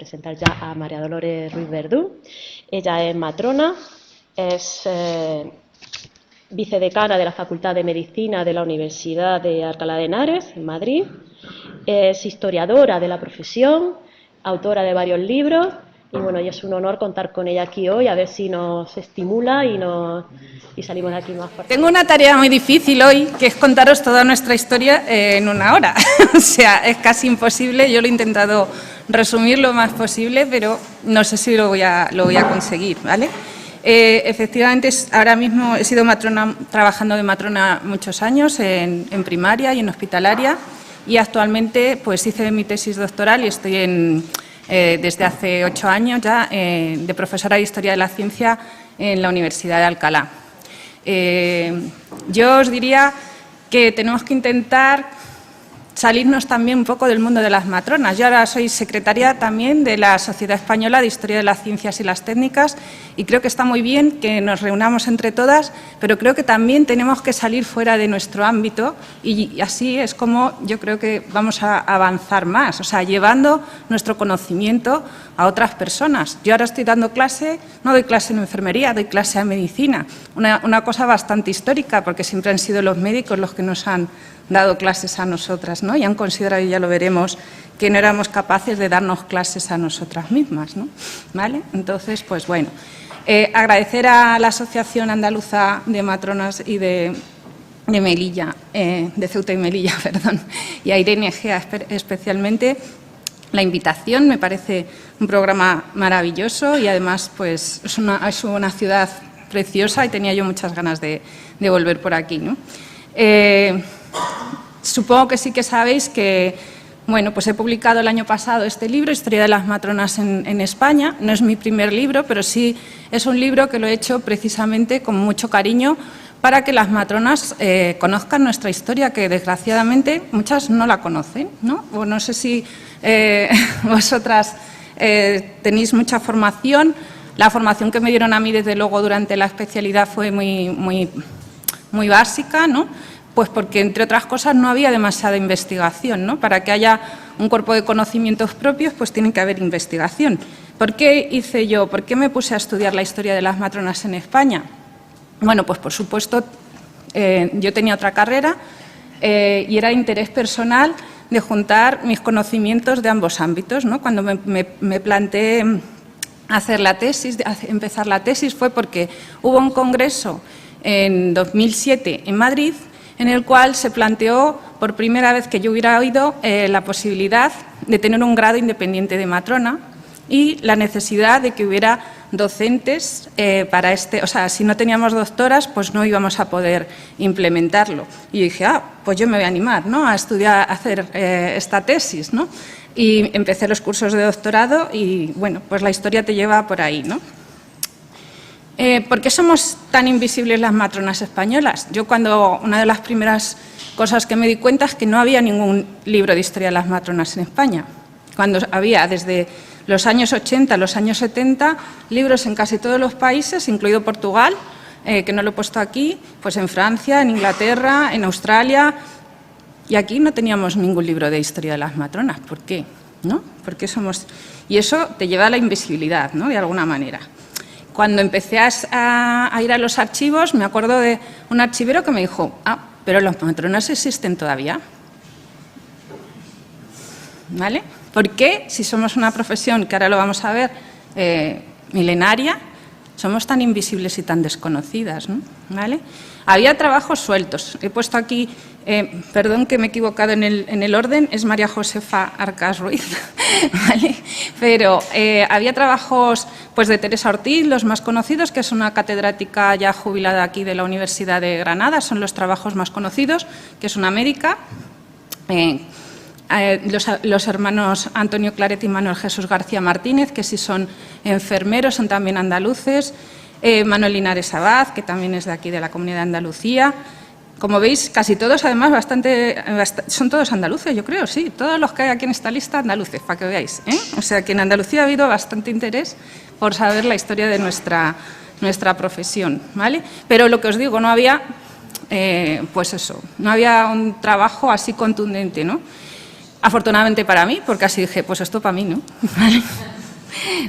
presentar ya a María Dolores Ruiz Verdú. Ella es matrona, es vicedecana de la Facultad de Medicina de la Universidad de Alcalá de Henares, en Madrid. Es historiadora de la profesión, autora de varios libros. Y bueno, y es un honor contar con ella aquí hoy, a ver si nos estimula y salimos de aquí más fuertes. Tengo una tarea muy difícil hoy, que es contaros toda nuestra historia en una hora. O sea, es casi imposible. Yo lo he intentado resumir lo más posible, pero no sé si lo voy a conseguir, ¿vale? Efectivamente, ahora mismo he sido matrona, trabajando de matrona muchos años en primaria y en hospitalaria, y actualmente pues hice mi tesis doctoral y estoy desde hace 8 años ya de profesora de Historia de la Ciencia en la Universidad de Alcalá. Yo os diría que tenemos que intentar salirnos también un poco del mundo de las matronas. Yo ahora soy secretaria también de la Sociedad Española de Historia de las Ciencias y las Técnicas y creo que está muy bien que nos reunamos entre todas, pero creo que también tenemos que salir fuera de nuestro ámbito y así es como yo creo que vamos a avanzar más, o sea, llevando nuestro conocimiento a otras personas. Yo ahora estoy dando clase, no doy clase en enfermería, doy clase de medicina, una cosa bastante histórica porque siempre han sido los médicos los que nos han dado clases a nosotras, ¿no? Y han considerado, y ya lo veremos, que no éramos capaces de darnos clases a nosotras mismas, ¿no? ¿Vale? Entonces, pues bueno, agradecer a la Asociación Andaluza de Matronas y de Melilla, de Ceuta y Melilla, perdón, y a Irene Egea especialmente la invitación. Me parece un programa maravilloso y además pues es una ciudad preciosa y tenía yo muchas ganas de volver por aquí, ¿no? Supongo que sí que sabéis que, bueno, pues he publicado el año pasado este libro, Historia de las Matronas en España. No es mi primer libro, pero sí es un libro que lo he hecho precisamente con mucho cariño para que las matronas conozcan nuestra historia, que desgraciadamente muchas no la conocen, ¿no? O no sé si vosotras tenéis mucha formación. La formación que me dieron a mí, desde luego, durante la especialidad fue muy básica, ¿no? Pues porque, entre otras cosas, no había demasiada investigación, ¿no? Para que haya un cuerpo de conocimientos propios, pues tiene que haber investigación. ¿Por qué hice yo? ¿Por qué me puse a estudiar la historia de las matronas en España? Bueno, pues por supuesto, yo tenía otra carrera y era interés personal de juntar mis conocimientos de ambos ámbitos, ¿no? Cuando me planteé hacer la tesis, empezar la tesis, fue porque hubo un congreso en 2007 en Madrid, en el cual se planteó por primera vez que yo hubiera oído la posibilidad de tener un grado independiente de matrona y la necesidad de que hubiera docentes para o sea, si no teníamos doctoras, pues no íbamos a poder implementarlo. Y dije, pues yo me voy a animar, ¿no?, a estudiar, a hacer esta tesis, ¿no? Y empecé los cursos de doctorado y, bueno, pues la historia te lleva por ahí, ¿no? ¿Por qué somos tan invisibles las matronas españolas? Yo una de las primeras cosas que me di cuenta es que no había ningún libro de historia de las matronas en España. Cuando había, desde los años 80 a los años 70, libros en casi todos los países, incluido Portugal, que no lo he puesto aquí, pues en Francia, en Inglaterra, en Australia, y aquí no teníamos ningún libro de historia de las matronas. ¿Por qué? ¿No? Porque y eso te lleva a la invisibilidad, ¿no?, de alguna manera. Cuando empecé a ir a los archivos, me acuerdo de un archivero que me dijo, pero las matronas existen todavía. ¿Vale? ¿Por qué, si somos una profesión, que ahora lo vamos a ver, milenaria, somos tan invisibles y tan desconocidas, ¿no? ¿Vale? Había trabajos sueltos. He puesto aquí, perdón que me he equivocado en el orden, es María Josefa Arcas Ruiz, ¿vale? Pero había trabajos pues de Teresa Ortiz, los más conocidos, que es una catedrática ya jubilada aquí de la Universidad de Granada, son los trabajos más conocidos, que es una médica. Los hermanos Antonio Claret y Manuel Jesús García Martínez, que sí son enfermeros, son también andaluces. Manuel Linares Abad, que también es de aquí, de la Comunidad de Andalucía. Como veis, casi todos, además, son todos andaluces, yo creo, sí. Todos los que hay aquí en esta lista, andaluces, para que veáis, ¿eh? O sea, que en Andalucía ha habido bastante interés por saber la historia de nuestra profesión, ¿vale? Pero lo que os digo, no había, pues eso, no había un trabajo así contundente, ¿no? Afortunadamente para mí, porque así dije, pues esto para mí, ¿no? ¿Vale?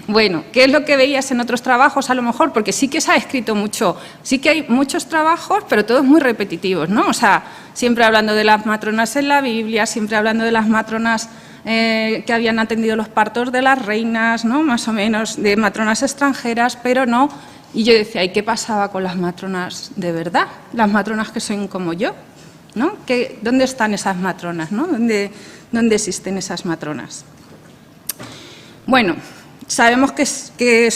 Bueno, ¿qué es lo que veías en otros trabajos a lo mejor? Porque sí que se ha escrito mucho, sí que hay muchos trabajos, pero todos muy repetitivos, ¿no? O sea, siempre hablando de las matronas en la Biblia, siempre hablando de las matronas que habían atendido los partos de las reinas, ¿no? Más o menos, de matronas extranjeras, pero no. Y yo decía, ¿y qué pasaba con las matronas de verdad? Las matronas que son como yo, ¿no? ¿Dónde están esas matronas, ¿no? ¿Dónde existen esas matronas? Bueno, sabemos que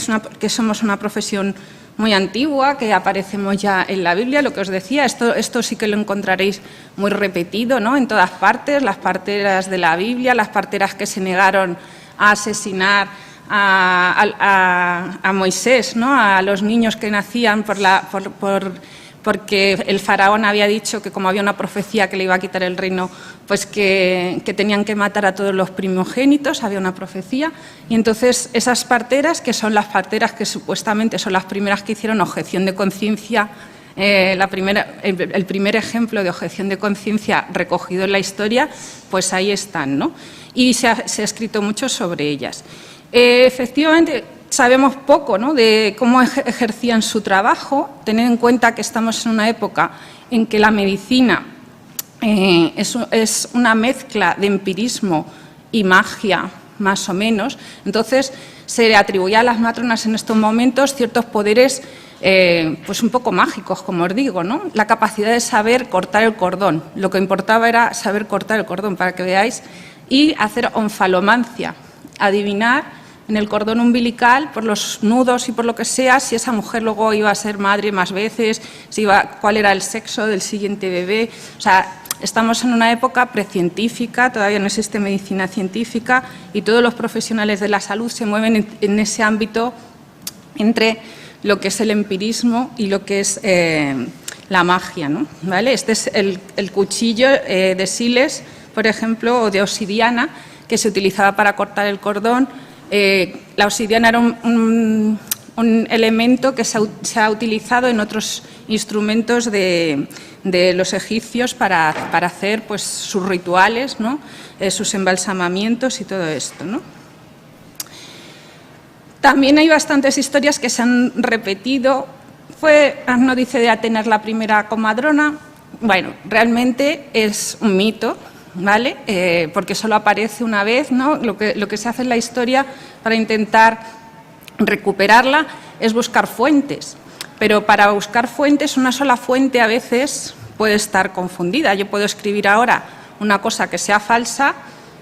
somos una profesión muy antigua, que aparecemos ya en la Biblia, lo que os decía, esto sí que lo encontraréis muy repetido, ¿no? En todas partes, las parteras de la Biblia, las parteras que se negaron a asesinar a Moisés, ¿no? A los niños que nacían porque el faraón había dicho que como había una profecía que le iba a quitar el reino, pues que tenían que matar a todos los primogénitos, había una profecía, y entonces esas parteras, que son las parteras que supuestamente son las primeras que hicieron objeción de conciencia, el primer ejemplo de objeción de conciencia recogido en la historia, pues ahí están, ¿no? Y se ha escrito mucho sobre ellas. Efectivamente, sabemos poco, ¿no?, de cómo ejercían su trabajo. Tened en cuenta que estamos en una época en que la medicina es una mezcla de empirismo y magia, más o menos. Entonces, se le atribuía a las matronas en estos momentos ciertos poderes pues un poco mágicos, como os digo, ¿no? La capacidad de saber cortar el cordón. Lo que importaba era saber cortar el cordón, para que veáis, y hacer onfalomancia, adivinar en el cordón umbilical, por los nudos y por lo que sea, si esa mujer luego iba a ser madre más veces, cuál era el sexo del siguiente bebé. O sea, estamos en una época precientífica, todavía no existe medicina científica y todos los profesionales de la salud se mueven en ese ámbito entre lo que es el empirismo y lo que es la magia, ¿no? ¿Vale? Este es el cuchillo de Siles, por ejemplo, o de obsidiana, que se utilizaba para cortar el cordón. La obsidiana era un elemento que se ha utilizado en otros instrumentos de los egipcios para hacer pues, sus rituales, ¿no? Sus embalsamamientos y todo esto, ¿no? También hay bastantes historias que se han repetido. ¿Fue Agnódice de Atenas la primera comadrona? Bueno, realmente es un mito, ¿vale? Porque solo aparece una vez, ¿no? Lo que se hace en la historia para intentar recuperarla es buscar fuentes, pero para buscar fuentes, una sola fuente a veces puede estar confundida. Yo puedo escribir ahora una cosa que sea falsa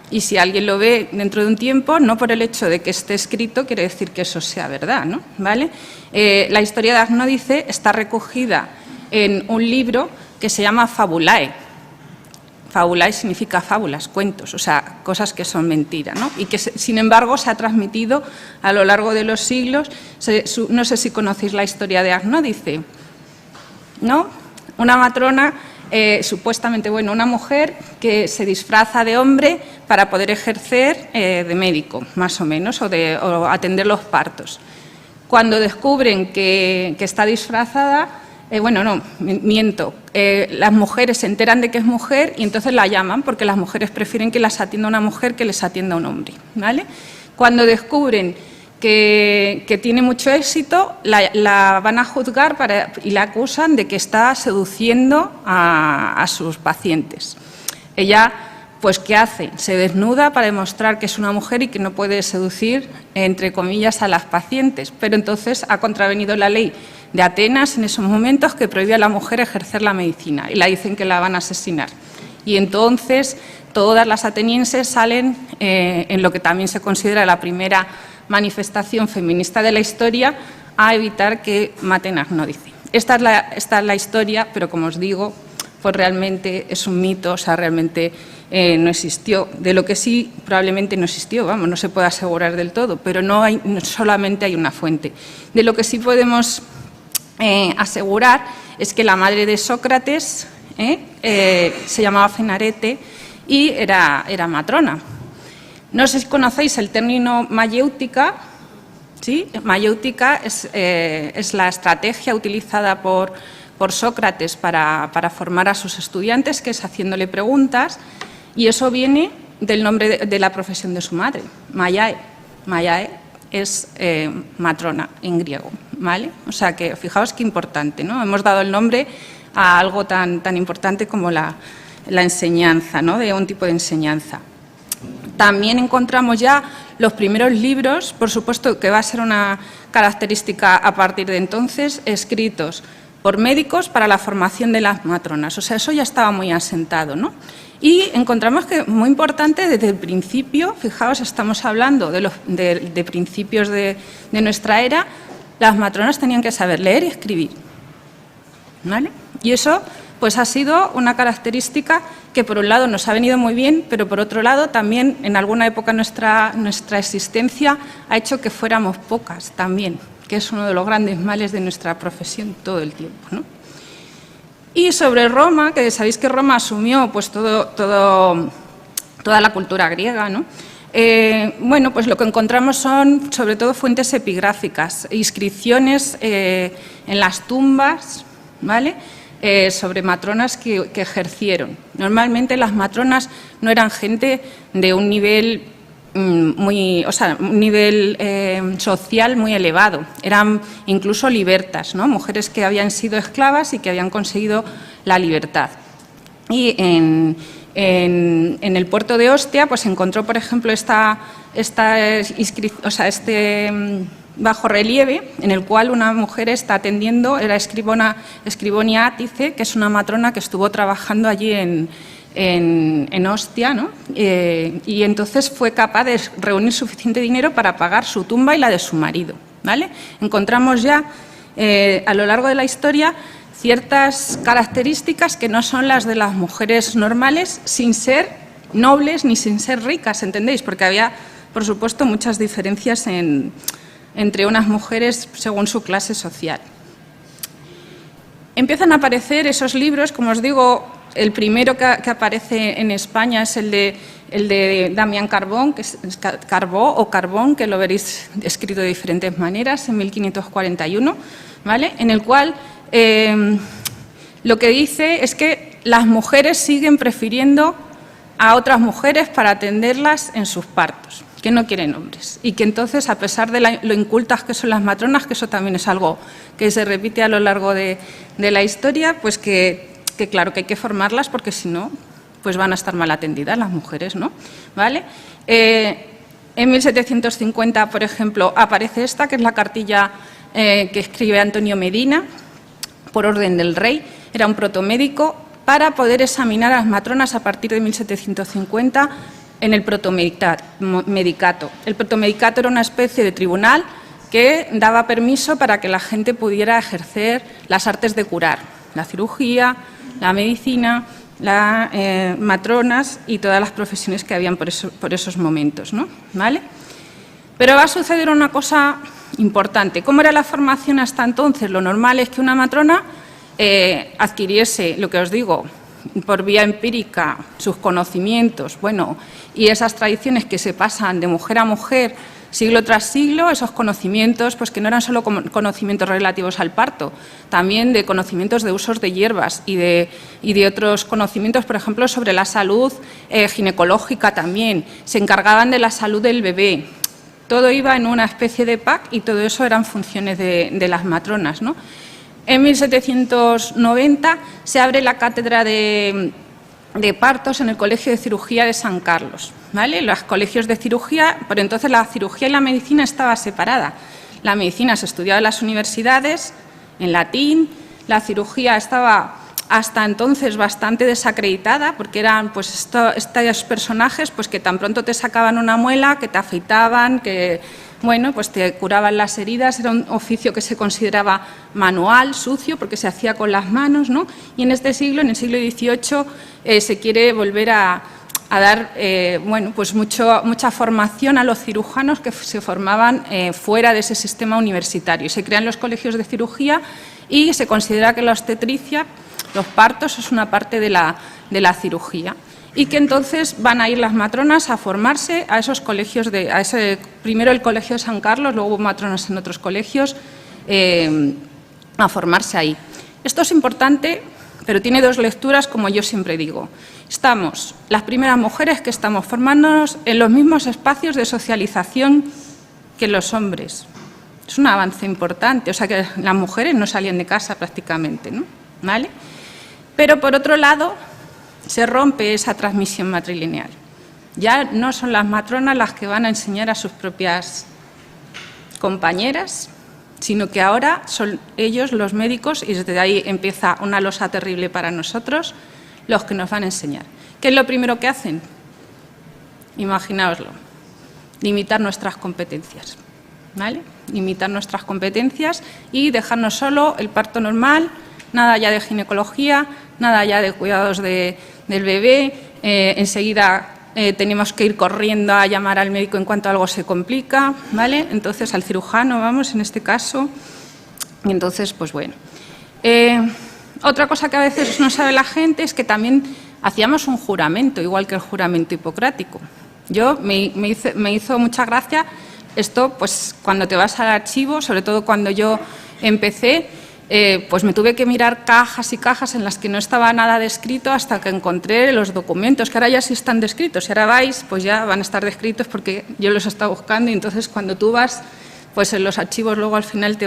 y si alguien lo ve dentro de un tiempo, no por el hecho de que esté escrito quiere decir que eso sea verdad, ¿no? ¿Vale? La historia de Agnódice está recogida en un libro que se llama Fabulae. Fabulae significa fábulas, cuentos, o sea, cosas que son mentiras, ¿no? Y que, sin embargo, se ha transmitido a lo largo de los siglos. No sé si conocéis la historia de Agnódice, ¿no? Una matrona, supuestamente, bueno, una mujer que se disfraza de hombre para poder ejercer de médico, más o menos, o atender los partos. Cuando descubren que está disfrazada, bueno, no, miento, las mujeres se enteran de que es mujer y entonces la llaman porque las mujeres prefieren que las atienda una mujer que les atienda un hombre, ¿vale? Cuando descubren que tiene mucho éxito, la van a juzgar y la acusan de que está seduciendo a sus pacientes. Ella, pues, ¿qué hace? Se desnuda para demostrar que es una mujer y que no puede seducir, entre comillas, a las pacientes, pero entonces ha contravenido la ley de Atenas en esos momentos que prohibía a la mujer ejercer la medicina y la dicen que la van a asesinar. Y entonces todas las atenienses salen en lo que también se considera la primera manifestación feminista de la historia a evitar que maten a Agnódice. Esta es la historia, pero como os digo, pues realmente es un mito, o sea, realmente no existió. De lo que sí probablemente no existió, vamos, no se puede asegurar del todo, pero no solamente hay una fuente. De lo que sí podemos asegurar es que la madre de Sócrates se llamaba Fenarete y era matrona. No sé si conocéis el término mayéutica, ¿sí? Mayéutica es la estrategia utilizada por Sócrates para formar a sus estudiantes, que es haciéndole preguntas, y eso viene del nombre de la profesión de su madre, Maiae. Maiae es matrona en griego, ¿vale? O sea que fijaos qué importante, ¿no? Hemos dado el nombre a algo tan importante como la enseñanza, ¿no? De un tipo de enseñanza. También encontramos ya los primeros libros, por supuesto que va a ser una característica a partir de entonces, escritos por médicos para la formación de las matronas. O sea, eso ya estaba muy asentado, ¿no? Y encontramos que, muy importante, desde el principio, fijaos, estamos hablando de principios de nuestra era, las matronas tenían que saber leer y escribir, ¿vale? Y eso pues ha sido una característica que por un lado nos ha venido muy bien, pero por otro lado también en alguna época nuestra existencia ha hecho que fuéramos pocas también, que es uno de los grandes males de nuestra profesión todo el tiempo, ¿no? Y sobre Roma, que sabéis que Roma asumió pues toda la cultura griega, ¿no? Bueno, pues lo que encontramos son sobre todo fuentes epigráficas, inscripciones en las tumbas, ¿vale? Sobre matronas que ejercieron. Normalmente las matronas no eran gente de un nivel un nivel social muy elevado, eran incluso libertas, ¿no? Mujeres que habían sido esclavas y que habían conseguido la libertad. Y en el puerto de Ostia pues se encontró, por ejemplo, este bajorrelieve en el cual una mujer está atendiendo, era Escribonia Átice, que es una matrona que estuvo trabajando allí en Ostia, ¿no? Y entonces fue capaz de reunir suficiente dinero para pagar su tumba y la de su marido, ¿vale? Encontramos ya a lo largo de la historia ciertas características que no son las de las mujeres normales, sin ser nobles ni sin ser ricas, ¿entendéis? Porque había, por supuesto, muchas diferencias entre unas mujeres según su clase social. Empiezan a aparecer esos libros, como os digo, el primero que aparece en España es el de Damián Carbón, que es Carbó o Carbón, que lo veréis escrito de diferentes maneras, en 1541, ¿vale? En el cual lo que dice es que las mujeres siguen prefiriendo a otras mujeres para atenderlas en sus partos, que no quieren hombres, y que entonces, a pesar de lo incultas que son las matronas, que eso también es algo que se repite a lo largo de la historia, pues que claro que hay que formarlas porque si no, pues van a estar mal atendidas las mujeres, ¿no? ¿Vale? En 1750, por ejemplo, aparece esta, que es la cartilla que escribe Antonio Medina, por orden del rey, era un protomédico, para poder examinar a las matronas a partir de 1750 en el protomedicato. El protomedicato era una especie de tribunal que daba permiso para que la gente pudiera ejercer las artes de curar, la cirugía, la medicina, las matronas y todas las profesiones que habían por esos momentos, ¿no? ¿Vale? Pero va a suceder una cosa importante. ¿Cómo era la formación hasta entonces? Lo normal es que una matrona adquiriese, lo que os digo, por vía empírica, sus conocimientos, bueno, y esas tradiciones que se pasan de mujer a mujer, siglo tras siglo, esos conocimientos, pues que no eran solo conocimientos relativos al parto, también de conocimientos de usos de hierbas y de otros conocimientos, por ejemplo, sobre la salud ginecológica también. Se encargaban de la salud del bebé. Todo iba en una especie de pack y todo eso eran funciones de las matronas, ¿no? En 1790 se abre la cátedra de partos en el Colegio de Cirugía de San Carlos, ¿vale? Los colegios de cirugía, por entonces la cirugía y la medicina estaba separada. La medicina se estudiaba en las universidades, en latín, la cirugía estaba hasta entonces bastante desacreditada, porque eran pues estos personajes pues que tan pronto te sacaban una muela, que te afeitaban, que bueno, pues te curaban las heridas, era un oficio que se consideraba manual, sucio, porque se hacía con las manos, ¿no? Y en este siglo, en el siglo XVIII, se quiere volver a dar bueno, pues mucha formación a los cirujanos que se formaban fuera de ese sistema universitario. Y se crean los colegios de cirugía y se considera que la obstetricia, los partos, es una parte de la cirugía. Y que entonces van a ir las matronas a formarse a esos colegios, primero el Colegio de San Carlos, luego hubo matronas en otros colegios, a formarse ahí. Esto es importante, pero tiene dos lecturas, como yo siempre digo. Estamos, las primeras mujeres que estamos formándonos en los mismos espacios de socialización que los hombres. Es un avance importante, o sea que las mujeres no salían de casa prácticamente, ¿no? ¿Vale? Pero por otro lado, se rompe esa transmisión matrilineal. Ya no son las matronas las que van a enseñar a sus propias compañeras, sino que ahora son ellos, los médicos, y desde ahí empieza una losa terrible para nosotros, los que nos van a enseñar. ¿Qué es lo primero que hacen? Imaginaoslo, limitar nuestras competencias, ¿vale? Limitar nuestras competencias y dejarnos solo el parto normal, nada ya de ginecología, nada ya de cuidados del bebé, enseguida tenemos que ir corriendo a llamar al médico en cuanto algo se complica, ¿vale? Entonces, al cirujano, vamos, en este caso, y entonces, pues bueno. Otra cosa que a veces no sabe la gente es que también hacíamos un juramento, igual que el juramento hipocrático. Me hizo mucha gracia esto, pues cuando te vas al archivo, sobre todo cuando yo empecé, pues me tuve que mirar cajas y cajas en las que no estaba nada descrito hasta que encontré los documentos, que ahora ya sí están descritos. Si ahora vais, pues ya van a estar descritos porque yo los he estado buscando y entonces cuando tú vas, pues en los archivos luego al final te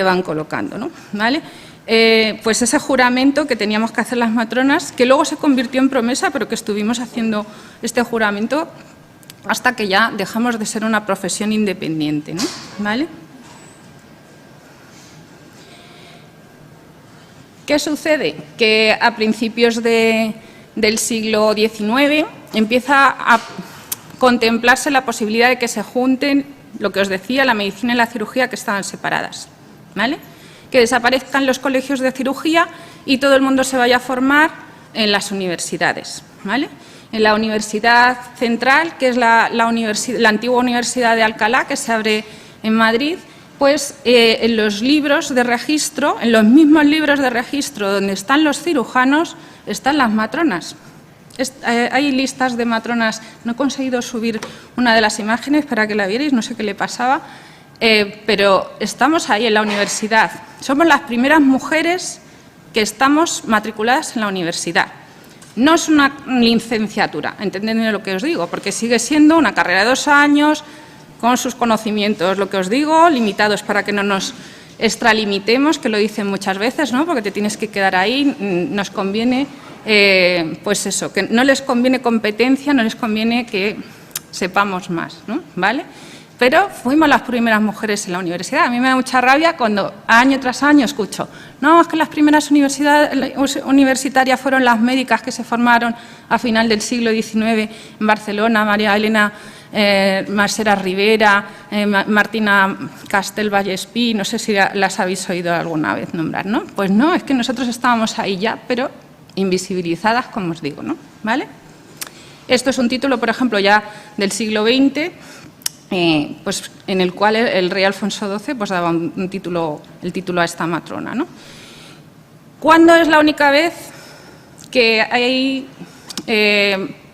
van colocando, ¿no? ¿Vale? Pues ese juramento que teníamos que hacer las matronas, que luego se convirtió en promesa, pero que estuvimos haciendo este juramento hasta que ya dejamos de ser una profesión independiente, ¿no? ¿Vale? ¿Qué sucede? Que a principios del siglo XIX empieza a contemplarse la posibilidad de que se junten, lo que os decía, la medicina y la cirugía, que estaban separadas, ¿vale? Que desaparezcan los colegios de cirugía y todo el mundo se vaya a formar en las universidades, ¿vale? En la Universidad Central, que es la antigua Universidad de Alcalá, que se abre en Madrid, pues en los libros de registro, en los mismos libros de registro donde están los cirujanos, están las matronas. Hay listas de matronas, no he conseguido subir una de las imágenes para que la vierais, no sé qué le pasaba, pero estamos ahí en la universidad. Somos las primeras mujeres que estamos matriculadas en la universidad. No es una licenciatura, entendedme lo que os digo, porque sigue siendo una carrera de 2 años, con sus conocimientos, lo que os digo, limitados para que no nos extralimitemos, que lo dicen muchas veces, ¿no? Porque te tienes que quedar ahí, nos conviene, pues eso, que no les conviene competencia, no les conviene que sepamos más, ¿no? ¿Vale? Pero fuimos las primeras mujeres en la universidad. A mí me da mucha rabia cuando año tras año escucho, no, es que las primeras universitarias fueron las médicas que se formaron a final del siglo XIX en Barcelona, María Elena Masera Rivera, Martina Castel Vallespí, no sé si las habéis oído alguna vez nombrar, ¿no? Pues no, es que nosotros estábamos ahí ya, pero invisibilizadas, como os digo, ¿no? ¿Vale? Esto es un título, por ejemplo, ya del siglo XX, pues en el cual el rey Alfonso XII pues daba el título a esta matrona, ¿no? ¿Cuándo es la única vez que hay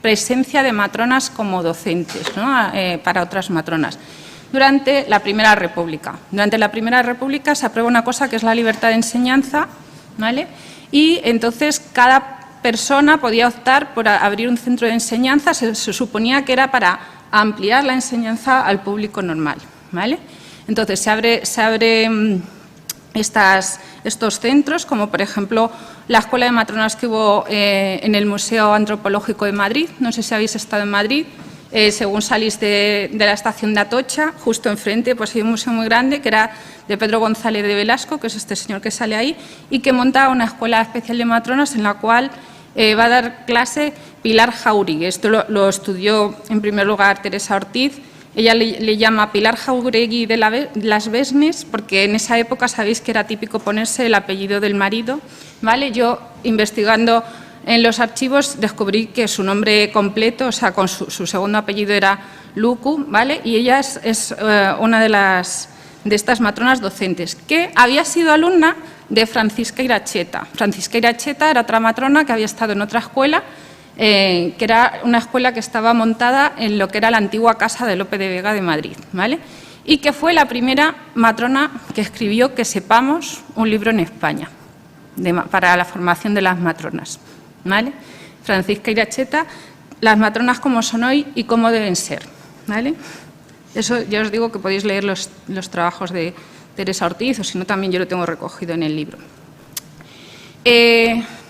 presencia de matronas como docentes, ¿no? Para otras matronas? Durante la Primera República. Durante la Primera República se aprueba una cosa que es la libertad de enseñanza, ¿vale? Y entonces cada persona podía optar por abrir un centro de enseñanza, se suponía que era para ampliar la enseñanza al público normal, ¿vale? Entonces se abre estos centros, como por ejemplo la Escuela de Matronas que hubo en el Museo Antropológico de Madrid. No sé si habéis estado en Madrid. Según salís de la estación de Atocha, justo enfrente pues hay un museo muy grande que era de Pedro González de Velasco, que es este señor que sale ahí, y que monta una escuela especial de matronas en la cual va a dar clase Pilar Jauregui. Esto lo estudió en primer lugar Teresa Ortiz. Ella le llama Pilar Jauregui de las Besnes, porque en esa época sabéis que era típico ponerse el apellido del marido, ¿vale? Yo, investigando en los archivos, descubrí que su nombre completo, o sea, con su segundo apellido era Lucu, ¿vale? Y ella es una de estas matronas docentes, que había sido alumna de Francisca Iracheta. Francisca Iracheta era otra matrona que había estado en otra escuela, que era una escuela que estaba montada en lo que era la antigua casa de Lope de Vega de Madrid, ¿vale? Y que fue la primera matrona que escribió, que sepamos, un libro en España para la formación de las matronas, ¿vale? Francisca Iracheta, las matronas como son hoy y cómo deben ser, ¿vale? Eso ya os digo que podéis leer los trabajos de Teresa Ortiz, o si no también yo lo tengo recogido en el libro.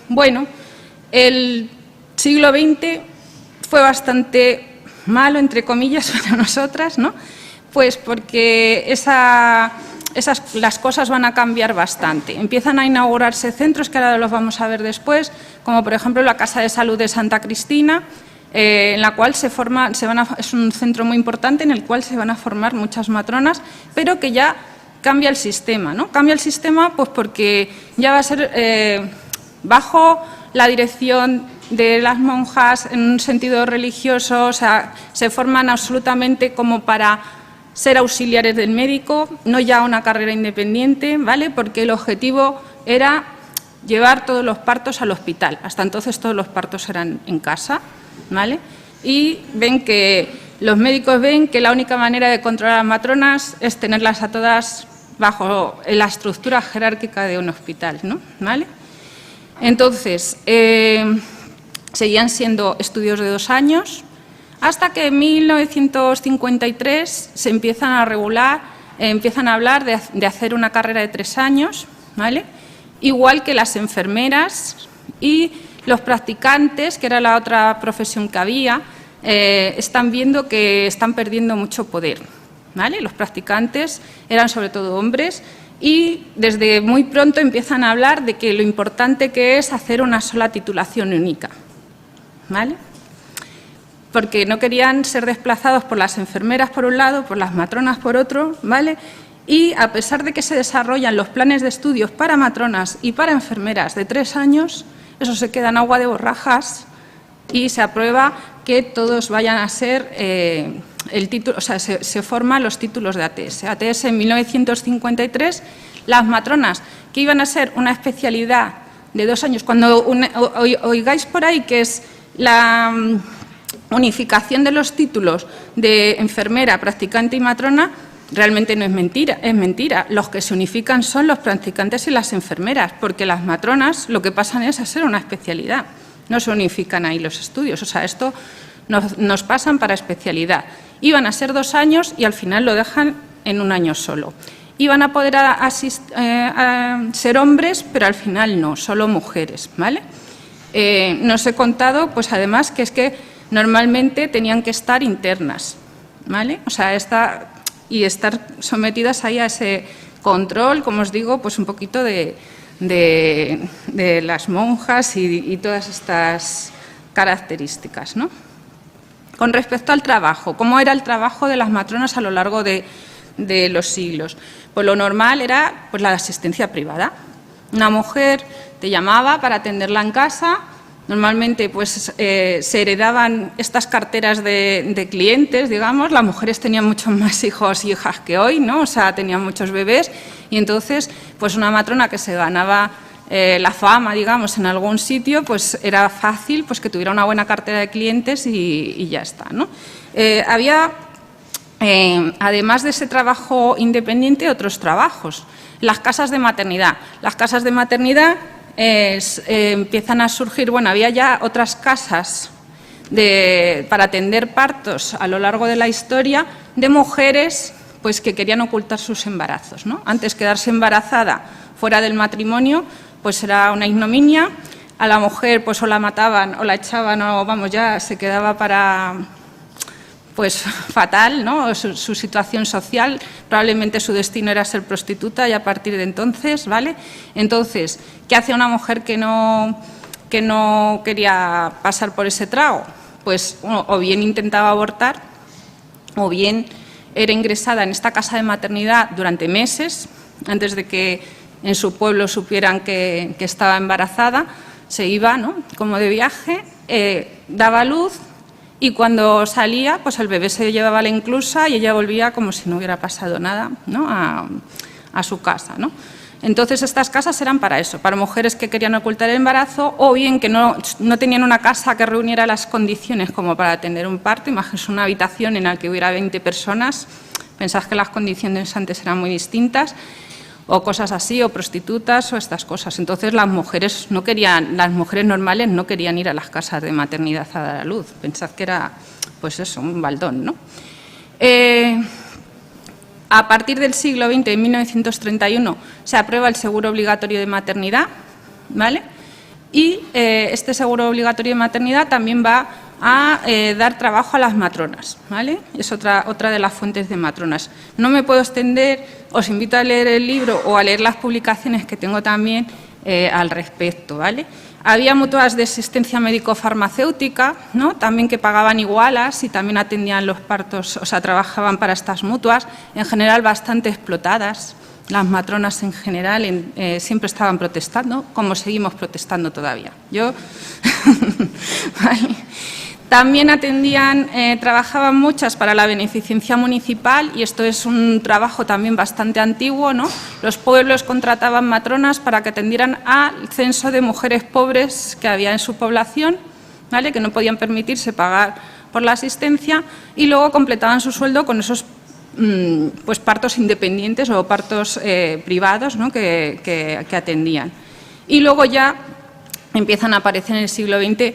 Bueno, el siglo XX fue bastante malo, entre comillas, para nosotras, ¿no? Pues porque las cosas van a cambiar bastante. Empiezan a inaugurarse centros, que ahora los vamos a ver después, como por ejemplo la Casa de Salud de Santa Cristina, en la cual es un centro muy importante en el cual se van a formar muchas matronas, pero que ya cambia el sistema, ¿no? Cambia el sistema pues porque ya va a ser bajo la dirección de las monjas en un sentido religioso, o sea, se forman absolutamente como para ser auxiliares del médico, no ya una carrera independiente, ¿vale? Porque el objetivo era llevar todos los partos al hospital. Hasta entonces todos los partos eran en casa, ¿vale? Y los médicos ven que la única manera de controlar a las matronas es tenerlas a todas bajo la estructura jerárquica de un hospital, ¿no? ¿Vale? Entonces, seguían siendo estudios de 2 años, hasta que en 1953 se empiezan a regular, empiezan a hablar de hacer una carrera de 3 años, ¿vale? Igual que las enfermeras y los practicantes, que era la otra profesión que había, están viendo que están perdiendo mucho poder, ¿vale? Los practicantes eran sobre todo hombres y desde muy pronto empiezan a hablar de que lo importante que es hacer una sola titulación única, ¿vale? Porque no querían ser desplazados por las enfermeras por un lado, por las matronas por otro, ¿vale? Y a pesar de que se desarrollan los planes de estudios para matronas y para enfermeras de 3 años, eso se queda en agua de borrajas y se aprueba que todos vayan a ser el título, o sea, se forman los títulos de ATS. ATS en 1953, las matronas que iban a ser una especialidad de 2 años, cuando oigáis por ahí que es la unificación de los títulos de enfermera, practicante y matrona, realmente no es mentira, es mentira. Los que se unifican son los practicantes y las enfermeras, porque las matronas lo que pasan es a ser una especialidad, no se unifican ahí los estudios, o sea, esto nos pasan para especialidad. Iban a ser 2 años y al final lo dejan en 1 año solo. Iban a poder ser hombres, pero al final no, solo mujeres, ¿vale? No os he contado, pues además, que es que normalmente tenían que estar internas, ¿vale? O sea, estar sometidas ahí a ese control, como os digo, pues un poquito de las monjas y todas estas características, ¿no? Con respecto al trabajo, ¿cómo era el trabajo de las matronas a lo largo de los siglos? Pues lo normal era pues, la asistencia privada. Una mujer te llamaba para atenderla en casa. Normalmente pues, se heredaban estas carteras de clientes, digamos. Las mujeres tenían muchos más hijos y hijas que hoy, ¿no? O sea, tenían muchos bebés y entonces pues una matrona que se ganaba la fama, digamos, en algún sitio, pues era fácil pues, que tuviera una buena cartera de clientes y ya está, ¿no? Había, además de ese trabajo independiente, otros trabajos. Las casas de maternidad. Las casas de maternidad empiezan a surgir, bueno, había ya otras casas para atender partos a lo largo de la historia de mujeres pues, que querían ocultar sus embarazos, ¿no? Antes, quedarse embarazada fuera del matrimonio pues era una ignominia. A la mujer pues o la mataban o la echaban o vamos, ya se quedaba para pues fatal, ¿no? Su situación social, probablemente su destino era ser prostituta y a partir de entonces, ¿vale? Entonces, ¿qué hace una mujer que no quería pasar por ese trago? Pues o bien intentaba abortar o bien era ingresada en esta casa de maternidad durante meses, antes de que en su pueblo supieran que estaba embarazada, se iba, ¿no? Como de viaje, daba luz y cuando salía, pues el bebé se llevaba a la inclusa y ella volvía como si no hubiera pasado nada, ¿no? a su casa, ¿no? Entonces, estas casas eran para eso, para mujeres que querían ocultar el embarazo o bien que no tenían una casa que reuniera las condiciones como para tener un parto. Imagínense una habitación en la que hubiera 20 personas, pensad que las condiciones antes eran muy distintas, o cosas así, o prostitutas, o estas cosas. Entonces, las mujeres normales no querían ir a las casas de maternidad a dar a luz. Pensad que era, pues eso, un baldón, ¿no? A partir del siglo XX, en 1931, se aprueba el seguro obligatorio de maternidad, ¿vale? Y este seguro obligatorio de maternidad también va a dar trabajo a las matronas, ¿vale? Es otra de las fuentes de matronas. No me puedo extender, os invito a leer el libro o a leer las publicaciones que tengo también al respecto, ¿vale? Había mutuas de asistencia médico-farmacéutica, ¿no? También que pagaban igualas y también atendían los partos, o sea, trabajaban para estas mutuas, en general bastante explotadas. Las matronas en general siempre estaban protestando, como seguimos protestando todavía. ¿Vale? También atendían, trabajaban muchas para la beneficencia municipal y esto es un trabajo también bastante antiguo, ¿no? Los pueblos contrataban matronas para que atendieran al censo de mujeres pobres que había en su población, ¿vale? Que no podían permitirse pagar por la asistencia y luego completaban su sueldo con esos pues partos independientes o partos privados, ¿no? que atendían. Y luego ya empiezan a aparecer en el siglo XX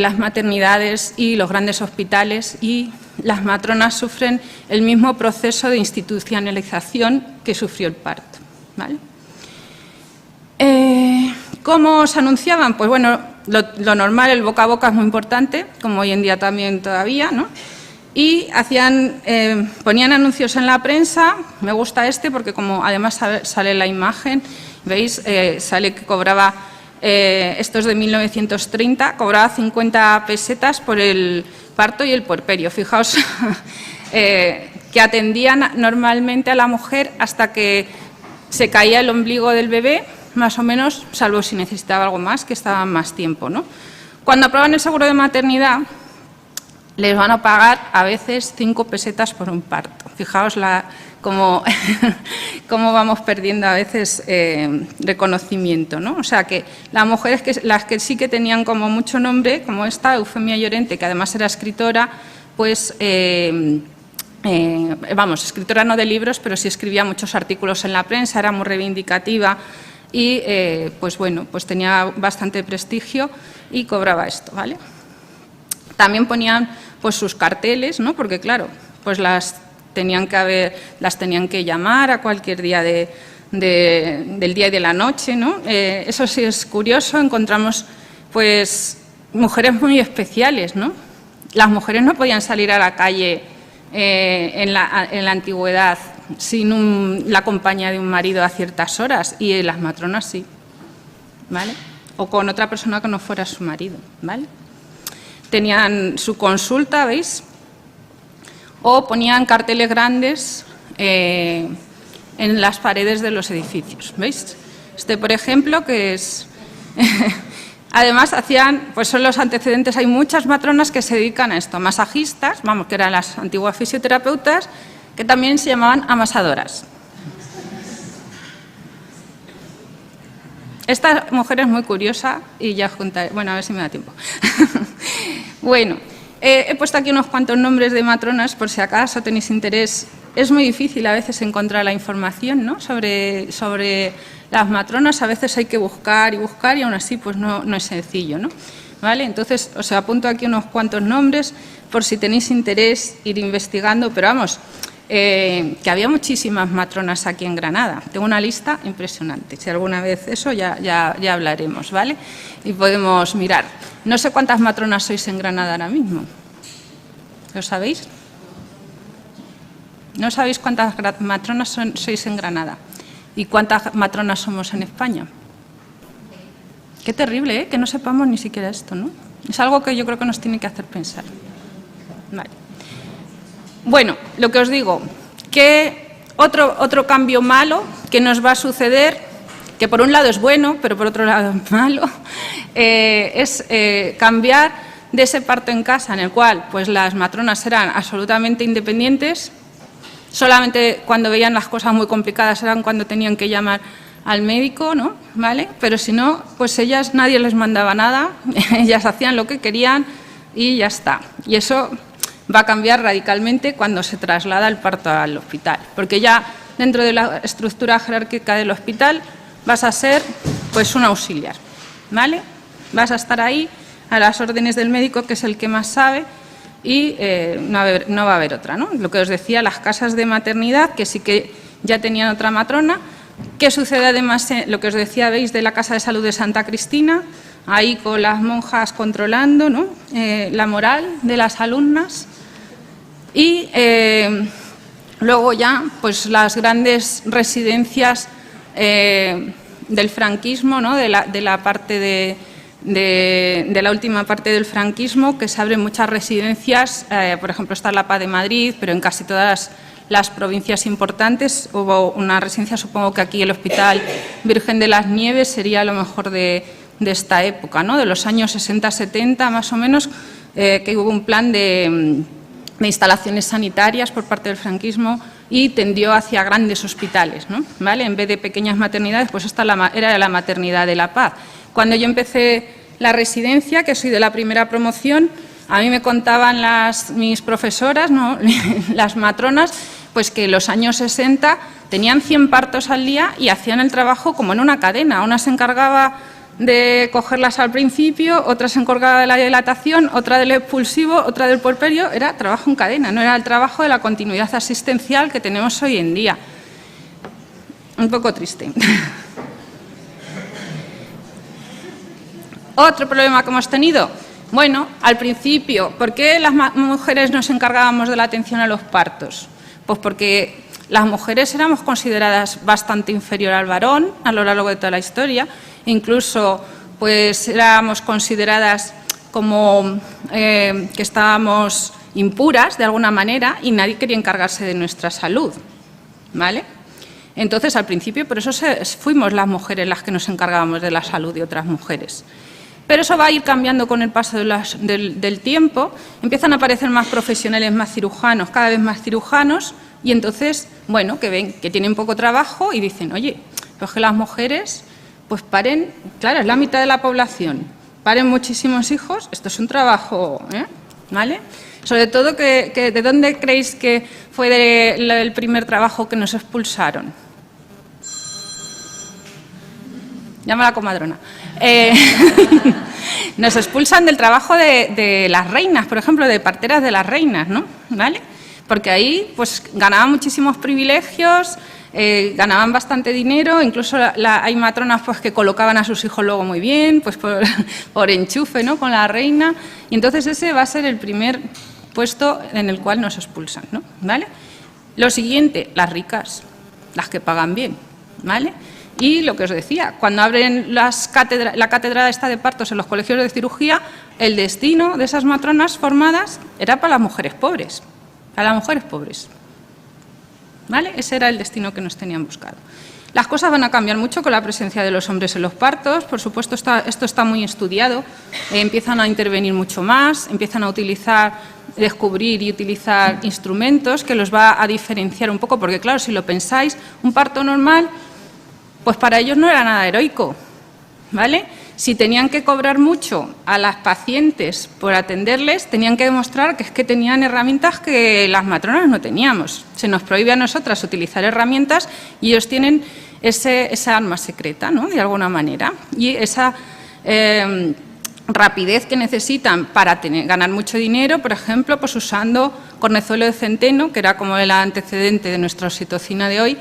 las maternidades y los grandes hospitales y las matronas sufren el mismo proceso de institucionalización que sufrió el parto, ¿vale? ¿Cómo se anunciaban? Pues bueno, lo normal, el boca a boca es muy importante, como hoy en día también todavía, ¿no? Y ponían anuncios en la prensa. Me gusta porque como además sale la imagen, ¿veis? Sale que cobraba, esto es de 1930, cobraba 50 pesetas por el parto y el puerperio. Fijaos que atendían normalmente a la mujer hasta que se caía el ombligo del bebé, más o menos, salvo si necesitaba algo más, que estaban más tiempo, ¿no? Cuando aprueban el seguro de maternidad, les van a pagar a veces 5 pesetas por un parto. Fijaos cómo vamos perdiendo a veces reconocimiento, ¿no? O sea que las mujeres, las que sí que tenían como mucho nombre, como esta, Eufemia Llorente, que además era escritora, pues, escritora no de libros, pero sí escribía muchos artículos en la prensa, era muy reivindicativa y, pues bueno, pues tenía bastante prestigio y cobraba esto, ¿vale? También ponían pues sus carteles, ¿no? Porque claro, pues las tenían que llamar a cualquier día del día y de la noche, ¿no? Eso sí es curioso, encontramos pues mujeres muy especiales, ¿no? Las mujeres no podían salir a la calle en la antigüedad sin la compañía de un marido a ciertas horas y las matronas sí, ¿vale? O con otra persona que no fuera su marido, ¿vale? Tenían su consulta, ¿veis? O ponían carteles grandes en las paredes de los edificios, ¿veis? Por ejemplo, que es... Además, pues son los antecedentes, hay muchas matronas que se dedican a esto, masajistas, que eran las antiguas fisioterapeutas, que también se llamaban amasadoras. Esta mujer es muy curiosa y ya os contaré, bueno, a ver si me da tiempo. Bueno, he puesto aquí unos cuantos nombres de matronas por si acaso tenéis interés. Es muy difícil a veces encontrar la información, ¿no? sobre las matronas, a veces hay que buscar y aún así pues no es sencillo, ¿no? ¿Vale? Entonces os apunto aquí unos cuantos nombres por si tenéis interés ir investigando, pero vamos, que había muchísimas matronas aquí en Granada. Tengo una lista impresionante. Si alguna vez eso ya hablaremos, ¿vale? Y podemos mirar. No sé cuántas matronas sois en Granada ahora mismo. ¿Lo sabéis? ¿No sabéis cuántas matronas sois en Granada? ¿Y cuántas matronas somos en España? Qué terrible, ¿eh? Que no sepamos ni siquiera esto, ¿no? Es algo que yo creo que nos tiene que hacer pensar. Vale. Bueno, lo que os digo, que otro cambio malo que nos va a suceder, que por un lado es bueno, pero por otro lado es malo, es cambiar de ese parto en casa en el cual pues, las matronas eran absolutamente independientes, solamente cuando veían las cosas muy complicadas eran cuando tenían que llamar al médico, ¿no? ¿Vale? Pero si no, pues ellas nadie les mandaba nada, ellas hacían lo que querían y ya está. Y eso va a cambiar radicalmente cuando se traslada el parto al hospital, porque ya dentro de la estructura jerárquica del hospital vas a ser pues un auxiliar, ¿vale? Vas a estar ahí a las órdenes del médico, que es el que más sabe, y no va a haber otra, ¿no? Lo que os decía, las casas de maternidad, que sí que ya tenían otra matrona. ¿Qué sucede además en lo que os decía, veis, de la Casa de Salud de Santa Cristina? Ahí con las monjas controlando, ¿no?, la moral de las alumnas. Y luego ya, pues las grandes residencias del franquismo, ¿no?, de la parte de la última parte del franquismo, que se abren muchas residencias, por ejemplo está la Paz de Madrid, pero en casi todas las provincias importantes hubo una residencia, supongo que aquí el Hospital Virgen de las Nieves sería lo mejor de esta época, ¿no?, de los años 60-70 más o menos, que hubo un plan de instalaciones sanitarias por parte del franquismo y tendió hacia grandes hospitales, ¿no?, ¿vale? En vez de pequeñas maternidades, pues esta era la maternidad de la Paz. Cuando yo empecé la residencia, que soy de la primera promoción, a mí me contaban mis profesoras, ¿no?, las matronas, pues que en los años 60 tenían 100 partos al día y hacían el trabajo como en una cadena. Una se encargaba de cogerlas al principio, otra se encargaba de la dilatación, otra del expulsivo, otra del puerperio. Era trabajo en cadena, no era el trabajo de la continuidad asistencial que tenemos hoy en día. Un poco triste. Otro problema que hemos tenido, bueno, al principio, ¿por qué las mujeres nos encargábamos de la atención a los partos? Pues porque las mujeres éramos consideradas bastante inferior al varón a lo largo de toda la historia, incluso pues éramos consideradas como que estábamos impuras de alguna manera y nadie quería encargarse de nuestra salud, ¿vale? Entonces, al principio, por eso fuimos las mujeres las que nos encargábamos de la salud de otras mujeres. Pero eso va a ir cambiando con el paso del tiempo, empiezan a aparecer más profesionales, más cirujanos, cada vez más cirujanos, y entonces, bueno, que ven que tienen poco trabajo y dicen, oye, pues que las mujeres pues paren, claro, es la mitad de la población, paren muchísimos hijos, esto es un trabajo, ¿vale? Sobre todo, ¿de dónde creéis que fue el primer trabajo que nos expulsaron? Llama a la comadrona. Nos expulsan del trabajo de las reinas, por ejemplo, de parteras de las reinas, ¿no? ¿Vale? Porque ahí pues ganaban muchísimos privilegios, ganaban bastante dinero, incluso hay matronas pues que colocaban a sus hijos luego muy bien, pues por enchufe, ¿no?, con la reina, y entonces ese va a ser el primer puesto en el cual nos expulsan, ¿no? ¿Vale? Lo siguiente, las ricas, las que pagan bien, ¿vale? Y lo que os decía, cuando abren la cátedra esta de partos en los colegios de cirugía, el destino de esas matronas formadas era para las mujeres pobres, ¿vale? Ese era el destino que nos tenían buscado. Las cosas van a cambiar mucho con la presencia de los hombres en los partos, por supuesto esto está muy estudiado, empiezan a intervenir mucho más, empiezan a descubrir y utilizar instrumentos que los va a diferenciar un poco, porque claro, si lo pensáis, un parto normal, pues para ellos no era nada heroico, ¿vale? Si tenían que cobrar mucho a las pacientes por atenderles, tenían que demostrar que es que tenían herramientas que las matronas no teníamos. Se nos prohíbe a nosotras utilizar herramientas y ellos tienen esa arma secreta, ¿no?, de alguna manera. Y esa rapidez que necesitan para ganar mucho dinero, por ejemplo, pues usando cornezuelo de centeno, que era como el antecedente de nuestra oxitocina de hoy,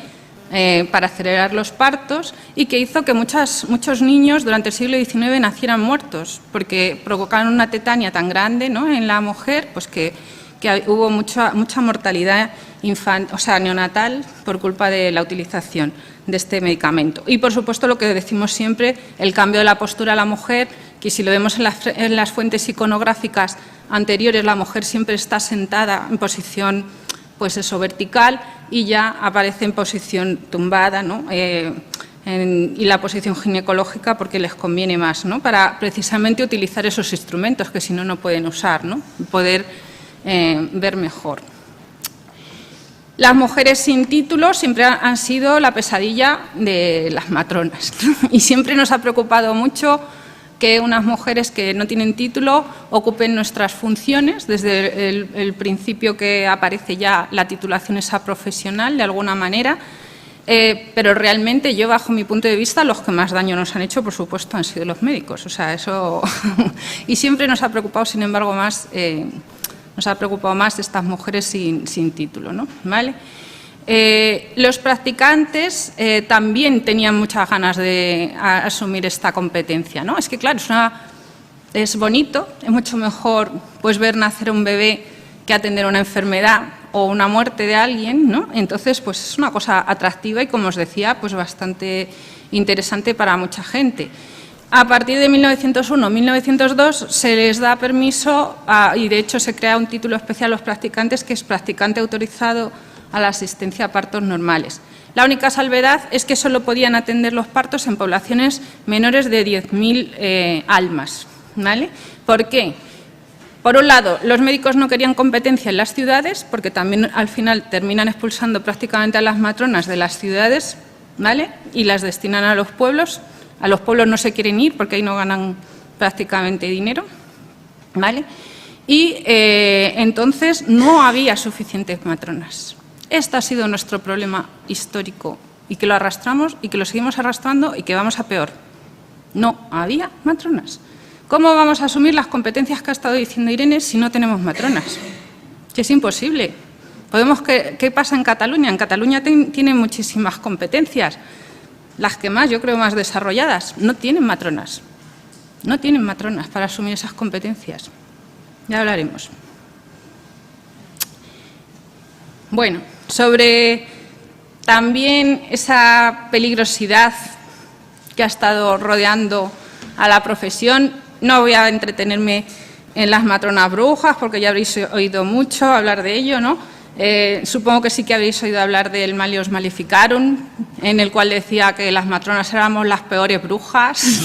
para acelerar los partos, y que hizo que muchos niños durante el siglo XIX nacieran muertos, porque provocaron una tetania tan grande, ¿no?, en la mujer, pues que hubo mucha mortalidad neonatal por culpa de la utilización de este medicamento. Y, por supuesto, lo que decimos siempre, el cambio de la postura a la mujer, que si lo vemos en las fuentes iconográficas anteriores, la mujer siempre está sentada en posición, pues eso, vertical, y ya aparece en posición tumbada, ¿no?, y la posición ginecológica porque les conviene más, ¿no?, para precisamente utilizar esos instrumentos que si no, no pueden usar, ¿no?, poder ver mejor. Las mujeres sin título siempre han sido la pesadilla de las matronas y siempre nos ha preocupado mucho que unas mujeres que no tienen título ocupen nuestras funciones, desde el principio que aparece ya la titulación esa profesional de alguna manera, pero realmente yo, bajo mi punto de vista, los que más daño nos han hecho, por supuesto, han sido los médicos, o sea, eso y siempre nos ha preocupado, sin embargo, más Nos ha preocupado más estas mujeres sin título, ¿no? ¿Vale? Los practicantes también tenían muchas ganas de asumir esta competencia, ¿no? Es que, claro, es bonito, es mucho mejor pues, ver nacer un bebé que atender una enfermedad o una muerte de alguien, ¿no? Entonces, pues es una cosa atractiva y, como os decía, pues bastante interesante para mucha gente. A partir de 1901-1902 se les da permiso, y de hecho se crea un título especial a los practicantes, que es practicante autorizado a la asistencia a partos normales. La única salvedad es que solo podían atender los partos en poblaciones menores de 10.000 almas, ¿vale? ¿Por qué? Por un lado, los médicos no querían competencia en las ciudades, porque también al final terminan expulsando prácticamente a las matronas de las ciudades, ¿vale? Y las destinan a los pueblos. A los pueblos no se quieren ir porque ahí no ganan prácticamente dinero, ¿vale? Y entonces no había suficientes matronas. Este ha sido nuestro problema histórico y que lo arrastramos y que lo seguimos arrastrando y que vamos a peor. No había matronas. ¿Cómo vamos a asumir las competencias que ha estado diciendo Irene si no tenemos matronas? Que es imposible. ¿Qué pasa en Cataluña? En Cataluña tienen muchísimas competencias. Las que más, yo creo, más desarrolladas, no tienen matronas. No tienen matronas para asumir esas competencias. Ya hablaremos. Bueno, sobre también esa peligrosidad que ha estado rodeando a la profesión, no voy a entretenerme en las matronas brujas, porque ya habréis oído mucho hablar de ello, ¿no? Supongo que sí que habéis oído hablar del Malleus Maleficarum, en el cual decía que las matronas éramos las peores brujas,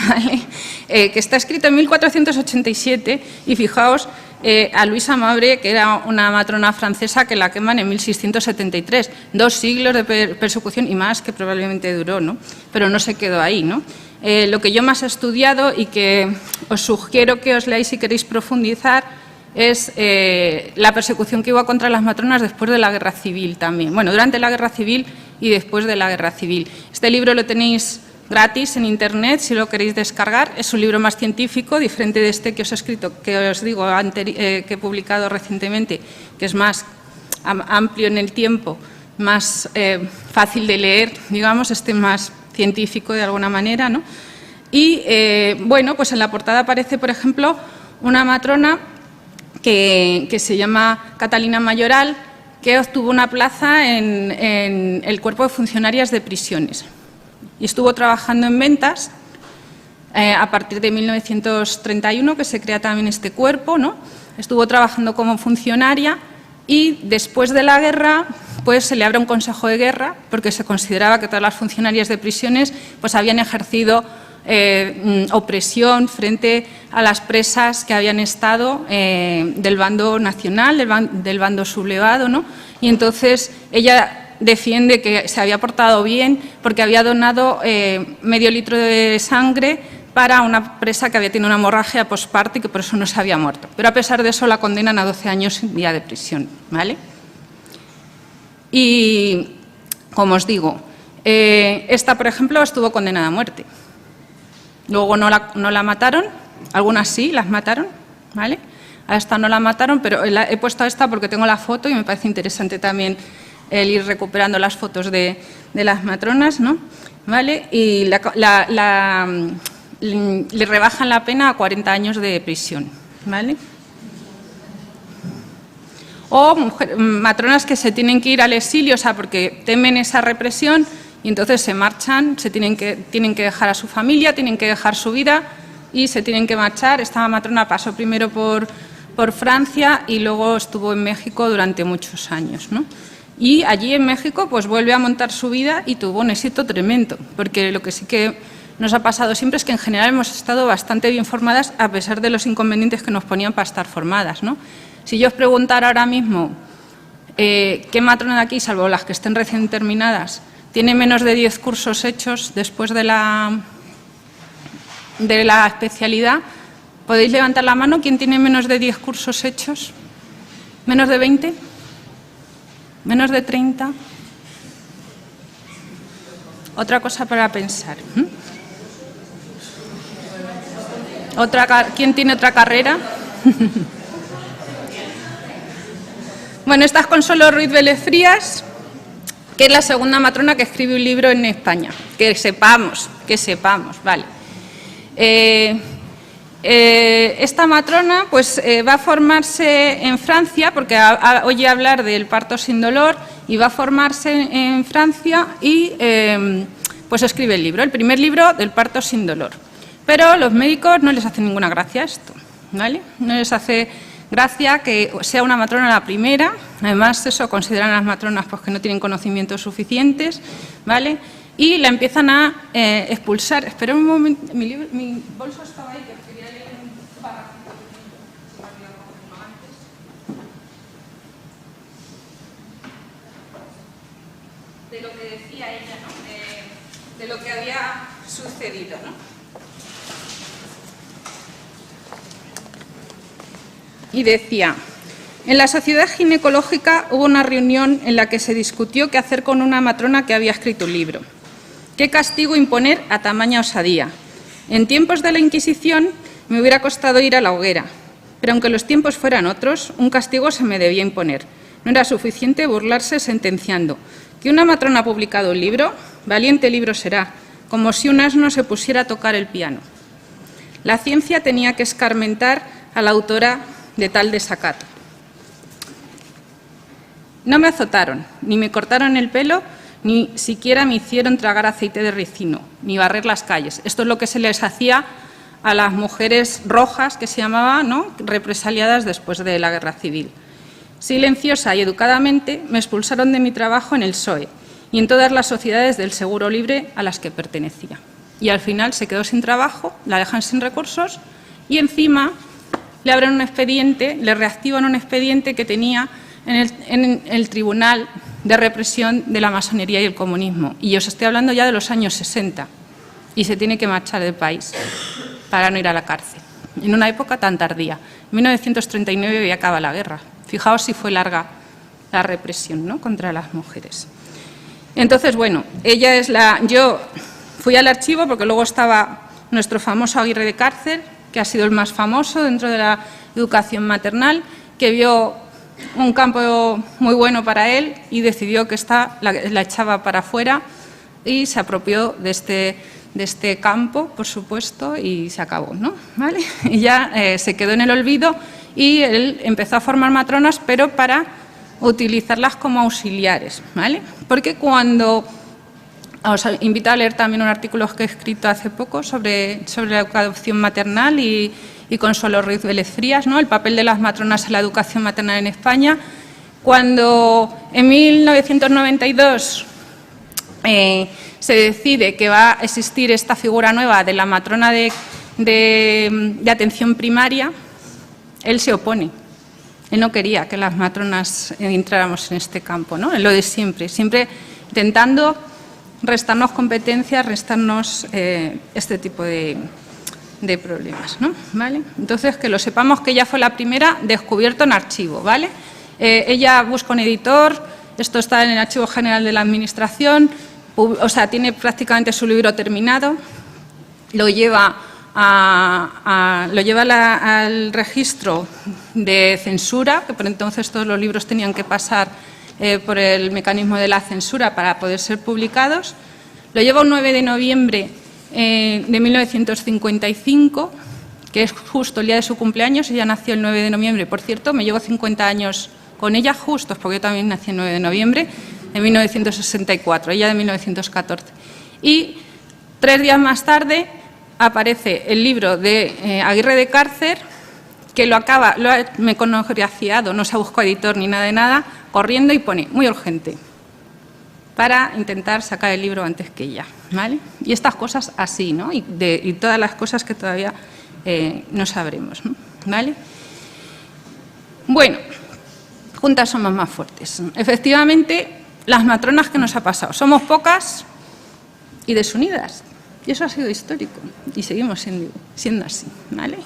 ¿vale? Que está escrito en 1487 y fijaos a Luisa Mabre, que era una matrona francesa que la queman en 1673, 2 siglos de persecución y más que probablemente duró, ¿no? Pero no se quedó ahí, ¿no? Lo que yo más he estudiado y que os sugiero que os leáis si queréis profundizar es la persecución que hubo contra las matronas después de la Guerra Civil también. Bueno, durante la Guerra Civil y después de la Guerra Civil. Este libro lo tenéis gratis en Internet si lo queréis descargar. Es un libro más científico, diferente de este que os he escrito, que os digo, que he publicado recientemente, que es más amplio en el tiempo, más fácil de leer, digamos, más científico de alguna manera, ¿no? Y, bueno, pues en la portada aparece, por ejemplo, una matrona que se llama Catalina Mayoral, que obtuvo una plaza en el Cuerpo de Funcionarias de Prisiones y estuvo trabajando en ventas a partir de 1931, que se crea también este cuerpo, ¿no? Estuvo trabajando como funcionaria y después de la guerra pues se le abre un consejo de guerra porque se consideraba que todas las funcionarias de prisiones pues habían ejercido opresión frente a las presas que habían estado del bando nacional, del bando sublevado, ¿no? Y entonces ella defiende que se había portado bien porque había donado medio litro de sangre para una presa que había tenido una hemorragia postparto y que por eso no se había muerto. Pero a pesar de eso la condenan a 12 años ya de prisión, ¿vale? Y, como os digo, esta, por ejemplo, estuvo condenada a muerte. Luego no la mataron, algunas sí las mataron, ¿vale? A esta no la mataron, pero he puesto a esta porque tengo la foto y me parece interesante también el ir recuperando las fotos de las matronas, ¿no? ¿Vale? Y le rebajan la pena a 40 años de prisión, ¿vale? O matronas que se tienen que ir al exilio, o sea, porque temen esa represión y entonces se marchan, tienen que dejar a su familia, tienen que dejar su vida y se tienen que marchar. Esta matrona pasó primero por Francia y luego estuvo en México durante muchos años, ¿no? Y allí en México pues vuelve a montar su vida y tuvo un éxito tremendo, porque lo que sí que nos ha pasado siempre es que en general hemos estado bastante bien formadas a pesar de los inconvenientes que nos ponían para estar formadas, ¿no? Si yo os preguntara ahora mismo qué matrona de aquí, salvo las que estén recién terminadas, tiene menos de 10 cursos hechos después de la especialidad, ¿podéis levantar la mano? ¿Quién tiene menos de 10 cursos hechos? ¿Menos de 20? ¿Menos de 30? Otra cosa para pensar. ¿Quién tiene otra carrera? Bueno, esta es Consuelo Ruiz Vélez Frías, que es la segunda matrona que escribe un libro en España. Que sepamos, vale. Esta matrona pues, va a formarse en Francia, porque oye hablar del parto sin dolor, y va a formarse en Francia y pues escribe el libro, el primer libro del parto sin dolor. Pero a los médicos no les hace ninguna gracia esto, ¿vale? No les hace gracia que sea una matrona la primera, además eso consideran a las matronas pues, que no tienen conocimientos suficientes, ¿vale? Y la empiezan a expulsar. Espera un momento, mi bolso estaba ahí, que quería leer un parrafito antes. De lo que decía ella, ¿no? De lo que había sucedido, ¿no? Y decía: en la Sociedad Ginecológica hubo una reunión en la que se discutió qué hacer con una matrona que había escrito un libro. ¿Qué castigo imponer a tamaña osadía? En tiempos de la Inquisición me hubiera costado ir a la hoguera, pero aunque los tiempos fueran otros, un castigo se me debía imponer. No era suficiente burlarse sentenciando que una matrona ha publicado un libro, valiente libro será, como si un asno se pusiera a tocar el piano. La ciencia tenía que escarmentar a la autora de tal desacato. No me azotaron, ni me cortaron el pelo, ni siquiera me hicieron tragar aceite de ricino, ni barrer las calles. Esto es lo que se les hacía a las mujeres rojas, que se llamaba, ¿no?, represaliadas después de la Guerra Civil. Silenciosa y educadamente me expulsaron de mi trabajo en el PSOE y en todas las sociedades del seguro libre a las que pertenecía. Y al final se quedó sin trabajo, la dejan sin recursos y encima le abren un expediente, le reactivan un expediente que tenía en el Tribunal de Represión de la Masonería y el Comunismo. Y os estoy hablando ya de los años 60 y se tiene que marchar del país para no ir a la cárcel, en una época tan tardía. En 1939 ya acaba la guerra. Fijaos si fue larga la represión, ¿no?, contra las mujeres. Entonces, bueno, ella es yo fui al archivo porque luego estaba nuestro famoso Aguirre de Cárcer, que ha sido el más famoso dentro de la educación maternal, que vio un campo muy bueno para él y decidió que la echaba para afuera y se apropió de este campo, por supuesto, y se acabó, ¿no? ¿Vale? Y ya se quedó en el olvido y él empezó a formar matronas, pero para utilizarlas como auxiliares, ¿vale? Porque cuando... Os invito a leer también un artículo que he escrito hace poco sobre la educación maternal y Consuelo Ruiz Vélez Frías, ¿no?, el papel de las matronas en la educación maternal en España. Cuando en 1992 se decide que va a existir esta figura nueva de la matrona de atención primaria, él se opone. Él no quería que las matronas entráramos en este campo, ¿no?, en lo de siempre intentando restarnos competencias, restarnos este tipo de problemas, ¿no? ¿Vale? Entonces, que lo sepamos que ella fue la primera descubierto en archivo, ¿vale? Ella busca un editor, esto está en el Archivo General de la Administración, o sea, tiene prácticamente su libro terminado, lo lleva al registro de censura, que por entonces todos los libros tenían que pasar por el mecanismo de la censura para poder ser publicados. Lo lleva un 9 de noviembre de 1955, que es justo el día de su cumpleaños. Ella nació el 9 de noviembre, por cierto, me llevo 50 años con ella justos, porque yo también nací el 9 de noviembre de 1964, ella de 1914. Y 3 días más tarde aparece el libro de Aguirre de Cárcer, que lo ha meconografiado, no se ha buscado editor ni nada de nada, corriendo y pone muy urgente, para intentar sacar el libro antes que ella, ¿vale? Y estas cosas así, ¿no? Y todas las cosas que todavía no sabremos, ¿no? ¿Vale? Bueno, juntas somos más fuertes. Efectivamente, las matronas, que nos ha pasado, somos pocas y desunidas. Y eso ha sido histórico y seguimos siendo así, ¿vale?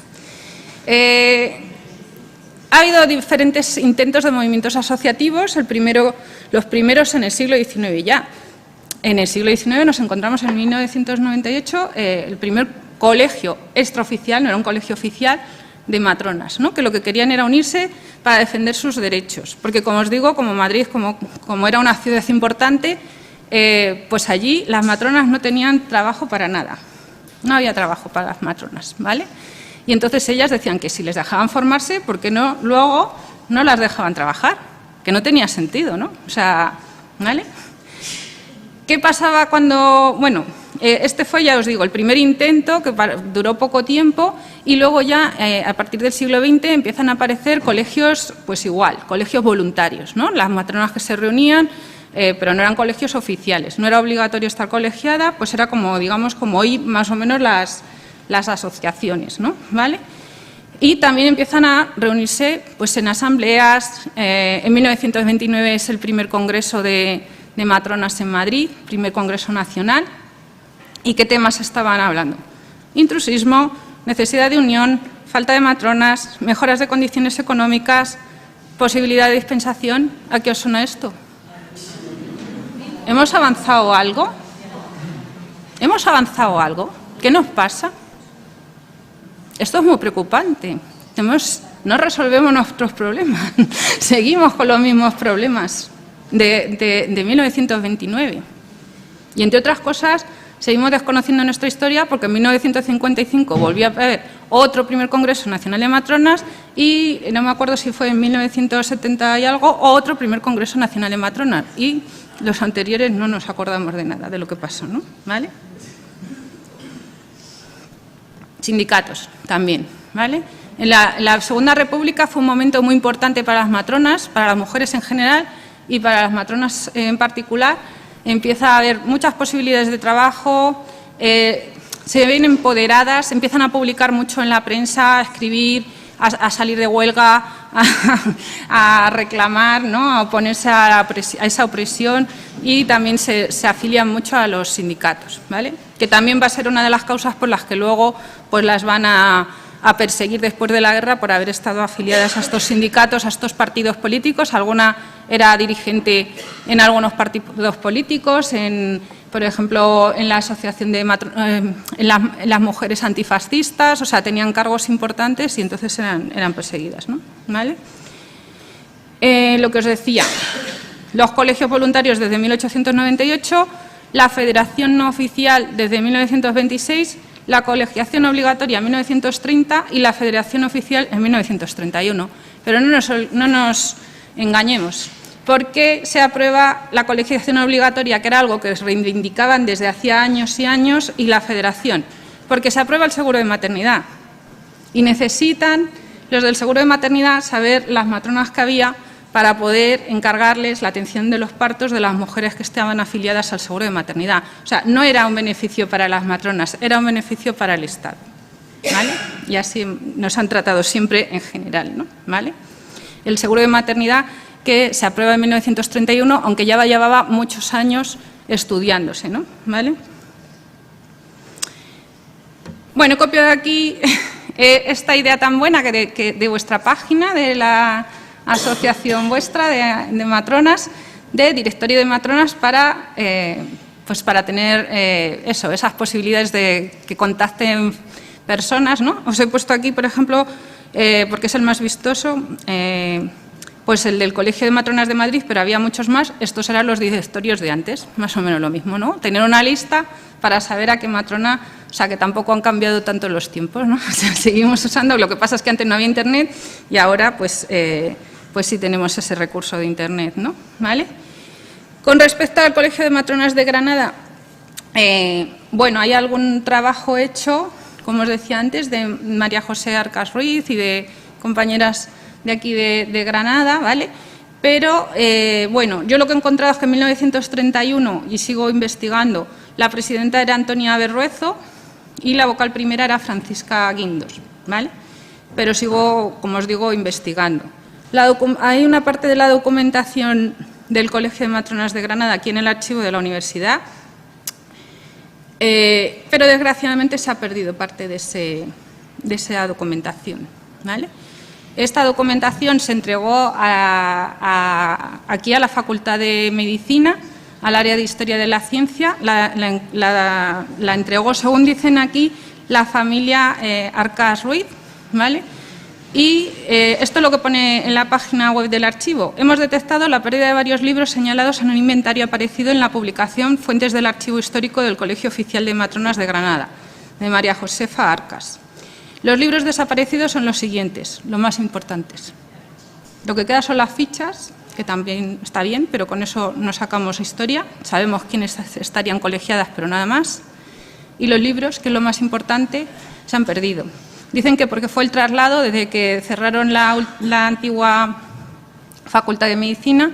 Ha habido diferentes intentos de movimientos asociativos, los primeros en el siglo XIX ya. En el siglo XIX nos encontramos en 1998 el primer colegio extraoficial, no era un colegio oficial, de matronas, ¿no? Que lo que querían era unirse para defender sus derechos. Porque, como os digo, como Madrid, como era una ciudad importante, pues allí las matronas no tenían trabajo para nada. No había trabajo para las matronas, ¿vale? Y entonces ellas decían que si les dejaban formarse, ¿por qué no luego no las dejaban trabajar? Que no tenía sentido, ¿no? O sea, ¿vale? ¿Qué pasaba cuando...? Bueno, este fue, ya os digo, el primer intento, que duró poco tiempo, y luego ya, a partir del siglo XX, empiezan a aparecer colegios, pues igual, colegios voluntarios, ¿no? Las matronas que se reunían, pero no eran colegios oficiales, no era obligatorio estar colegiada, pues era como, digamos, como hoy más o menos las asociaciones, ¿no? ¿Vale? Y también empiezan a reunirse pues, en asambleas. En 1929 es el primer congreso de matronas en Madrid, primer congreso nacional. ¿Y qué temas estaban hablando? Intrusismo, necesidad de unión, falta de matronas, mejoras de condiciones económicas, posibilidad de dispensación. ¿A qué os suena esto? ¿Hemos avanzado algo? ¿Hemos avanzado algo? ¿Qué nos pasa? Esto es muy preocupante. No resolvemos nuestros problemas. Seguimos con los mismos problemas de 1929. Y, entre otras cosas, seguimos desconociendo nuestra historia porque en 1955 volvió a haber otro primer Congreso Nacional de Matronas y no me acuerdo si fue en 1970 y algo, otro primer Congreso Nacional de Matronas. Y los anteriores no nos acordamos de nada de lo que pasó, ¿no? ¿Vale? Sindicatos también, ¿vale? En la Segunda República fue un momento muy importante para las matronas, para las mujeres en general y para las matronas en particular. Empieza a haber muchas posibilidades de trabajo, se ven empoderadas, empiezan a publicar mucho en la prensa, a escribir, a salir de huelga, a reclamar, ¿no? A oponerse a esa opresión y también se afilian mucho a los sindicatos, ¿vale? Que también va a ser una de las causas por las que luego pues, las van a perseguir después de la guerra por haber estado afiliadas a estos sindicatos, a estos partidos políticos. Alguna era dirigente en algunos partidos políticos, por ejemplo, en la asociación de en las mujeres antifascistas, o sea, tenían cargos importantes y entonces eran perseguidas, ¿no? ¿Vale? Lo que os decía, los colegios voluntarios desde 1898, la federación no oficial desde 1926, la colegiación obligatoria en 1930 y la federación oficial en 1931. Pero no nos engañemos. ¿Por qué se aprueba la colegiación obligatoria, que era algo que reivindicaban desde hacía años y años, y la federación? Porque se aprueba el seguro de maternidad y necesitan los del seguro de maternidad saber las matronas que había para poder encargarles la atención de los partos de las mujeres que estaban afiliadas al seguro de maternidad. O sea, no era un beneficio para las matronas, era un beneficio para el Estado, ¿vale? Y así nos han tratado siempre en general, ¿no? ¿Vale? El seguro de maternidad que se aprueba en 1931, aunque ya llevaba muchos años estudiándose, ¿no? ¿Vale? Bueno, copio de aquí esta idea tan buena de vuestra página, de la asociación vuestra de matronas, de directorio de matronas para, pues para tener esas posibilidades de que contacten personas, ¿no? Os he puesto aquí, por ejemplo, porque es el más vistoso, pues el del Colegio de Matronas de Madrid, pero había muchos más. Estos eran los directorios de antes, más o menos lo mismo, ¿no? Tener una lista para saber a qué matrona, o sea, que tampoco han cambiado tanto los tiempos, ¿no? O sea, seguimos usando, lo que pasa es que antes no había Internet y ahora, pues sí tenemos ese recurso de Internet, ¿no? ¿Vale? Con respecto al Colegio de Matronas de Granada, bueno, hay algún trabajo hecho, como os decía antes, de María José Arcas Ruiz y de compañeras de aquí de Granada, ¿vale? Pero, bueno, yo lo que he encontrado es que en 1931, y sigo investigando, la presidenta era Antonia Berruezo y la vocal primera era Francisca Guindos, ¿vale? Pero sigo, como os digo, investigando. Hay una parte de la documentación del Colegio de Matronas de Granada aquí en el archivo de la universidad, pero desgraciadamente se ha perdido parte de esa documentación, ¿vale? Esta documentación se entregó aquí a la Facultad de Medicina, al área de Historia de la Ciencia. La entregó, según dicen aquí, la familia Arcas Ruiz, ¿vale? Y esto es lo que pone en la página web del archivo. Hemos detectado la pérdida de varios libros señalados en un inventario aparecido en la publicación Fuentes del Archivo Histórico del Colegio Oficial de Matronas de Granada, de María Josefa Arcas. Los libros desaparecidos son los siguientes, los más importantes. Lo que queda son las fichas, que también está bien, pero con eso no sacamos historia. Sabemos quiénes estarían colegiadas, pero nada más. Y los libros, que es lo más importante, se han perdido. Dicen que porque fue el traslado desde que cerraron la antigua Facultad de Medicina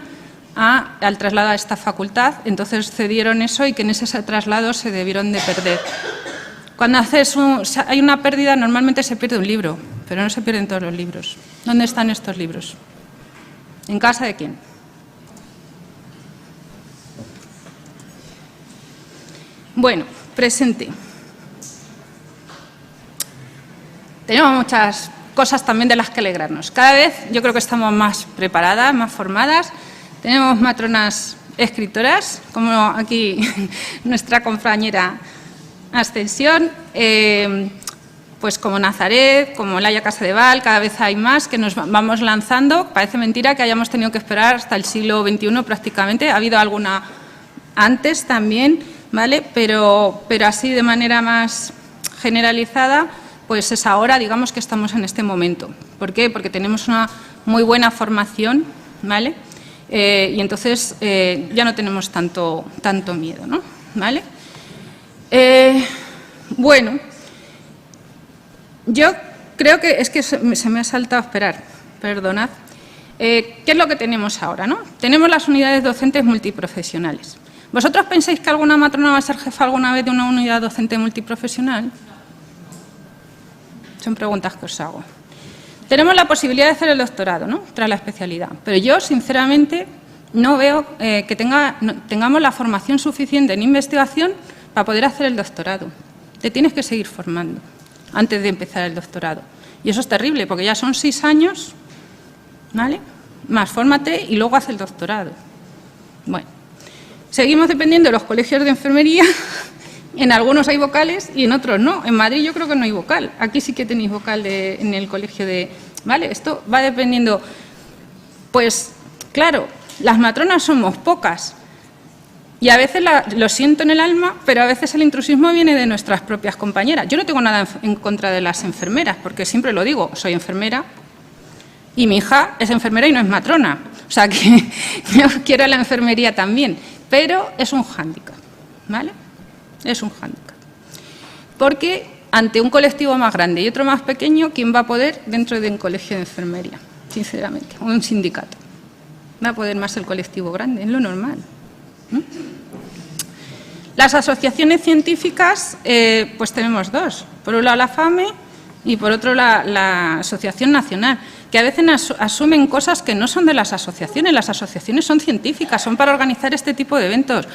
al traslado a esta facultad, entonces cedieron eso y que en ese traslado se debieron de perder. Cuando hay una pérdida, normalmente se pierde un libro, pero no se pierden todos los libros. ¿Dónde están estos libros? ¿En casa de quién? Bueno, presente. Tenemos muchas cosas también de las que alegrarnos. Cada vez yo creo que estamos más preparadas, más formadas. Tenemos matronas escritoras, como aquí nuestra compañera Ascensión, pues como Nazaret, como Laia Casadeval, cada vez hay más que nos vamos lanzando. Parece mentira que hayamos tenido que esperar hasta el siglo XXI prácticamente. Ha habido alguna antes también, ¿vale? Pero así de manera más generalizada, pues es ahora, digamos, que estamos en este momento. ¿Por qué? Porque tenemos una muy buena formación, ¿vale? Y entonces ya no tenemos tanto miedo, ¿no? ¿Vale? Bueno, yo creo que es que se me ha saltado a esperar, perdonad. ¿Qué es lo que tenemos ahora, no? Tenemos las unidades docentes multiprofesionales. ¿Vosotros pensáis que alguna matrona va a ser jefa alguna vez de una unidad docente multiprofesional? Son preguntas que os hago. Tenemos la posibilidad de hacer el doctorado, ¿no? Tras la especialidad. Pero yo, sinceramente, no veo que tengamos la formación suficiente en investigación para poder hacer el doctorado. Te tienes que seguir formando antes de empezar el doctorado. Y eso es terrible, porque ya son 6 años, ¿vale? Más fórmate y luego haz el doctorado. Bueno, seguimos dependiendo de los colegios de enfermería. En algunos hay vocales y en otros no. En Madrid yo creo que no hay vocal. Aquí sí que tenéis vocal en el colegio de... ¿Vale? Esto va dependiendo... Pues, claro, las matronas somos pocas. Y a veces lo siento en el alma, pero a veces el intrusismo viene de nuestras propias compañeras. Yo no tengo nada en contra de las enfermeras, porque siempre lo digo, soy enfermera y mi hija es enfermera y no es matrona. O sea que yo quiero la enfermería también, pero es un hándicap, ¿vale? Es un hándicap. Porque ante un colectivo más grande y otro más pequeño, ¿quién va a poder dentro de un colegio de enfermería? Sinceramente, o un sindicato. Va a poder más el colectivo grande, es lo normal. Las asociaciones científicas, pues tenemos dos. Por un lado la FAME y por otro la Asociación Nacional, que a veces asumen cosas que no son de las asociaciones. Las asociaciones son científicas, son para organizar este tipo de eventos,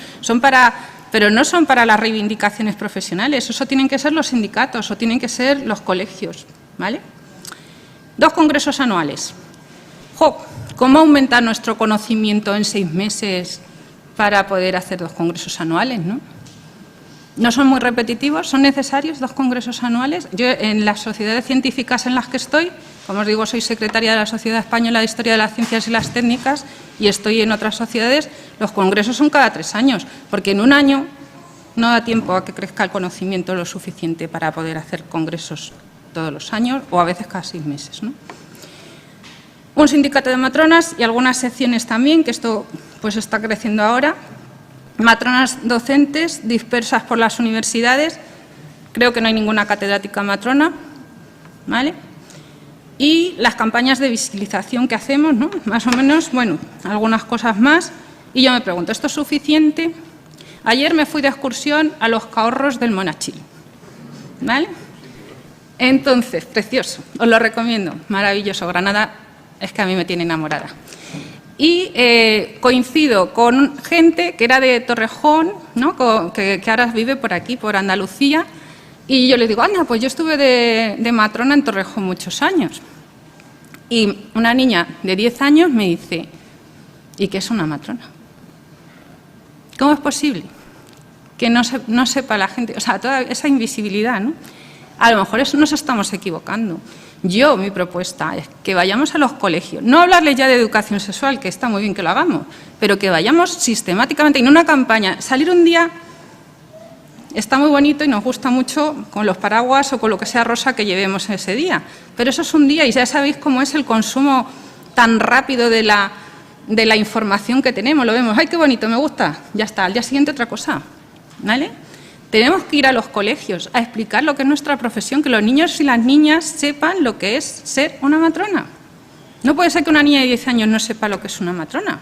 pero no son para las reivindicaciones profesionales. Eso tienen que ser los sindicatos o tienen que ser los colegios, ¿vale? 2 congresos anuales. ¿Cómo aumentar nuestro conocimiento en 6 meses para poder hacer 2 congresos anuales, ¿no? No son muy repetitivos, son necesarios 2 congresos anuales. Yo en las sociedades científicas en las que estoy, como os digo, soy secretaria de la Sociedad Española de Historia de las Ciencias y las Técnicas y estoy en otras sociedades, los congresos son cada 3 años, porque en un año no da tiempo a que crezca el conocimiento lo suficiente para poder hacer congresos todos los años o a veces cada 6 meses, ¿no? Un sindicato de matronas y algunas secciones también, que esto pues está creciendo ahora. Matronas docentes dispersas por las universidades. Creo que no hay ninguna catedrática matrona, ¿vale? Y las campañas de visibilización que hacemos, ¿no? Más o menos, bueno, algunas cosas más. Y yo me pregunto, ¿esto es suficiente? Ayer me fui de excursión a los Cahorros del Monachil, ¿vale? Entonces, precioso, os lo recomiendo, maravilloso. Granada es que a mí me tiene enamorada. Y coincido con gente que era de Torrejón, ¿no? que ahora vive por aquí, por Andalucía, y yo les digo, anda, pues yo estuve de matrona en Torrejón muchos años. Y una niña de 10 años me dice, ¿y qué es una matrona? ¿Cómo es posible que no sepa la gente? O sea, toda esa invisibilidad, ¿no? A lo mejor eso nos estamos equivocando. Mi propuesta es que vayamos a los colegios, no hablarles ya de educación sexual, que está muy bien que lo hagamos, pero que vayamos sistemáticamente, en una campaña, salir un día está muy bonito y nos gusta mucho con los paraguas o con lo que sea rosa que llevemos ese día, pero eso es un día y ya sabéis cómo es el consumo tan rápido de la información que tenemos, lo vemos, ¡ay, qué bonito, me gusta! Ya está, al día siguiente otra cosa, ¿vale? Tenemos que ir a los colegios a explicar lo que es nuestra profesión, que los niños y las niñas sepan lo que es ser una matrona. No puede ser que una niña de 10 años no sepa lo que es una matrona.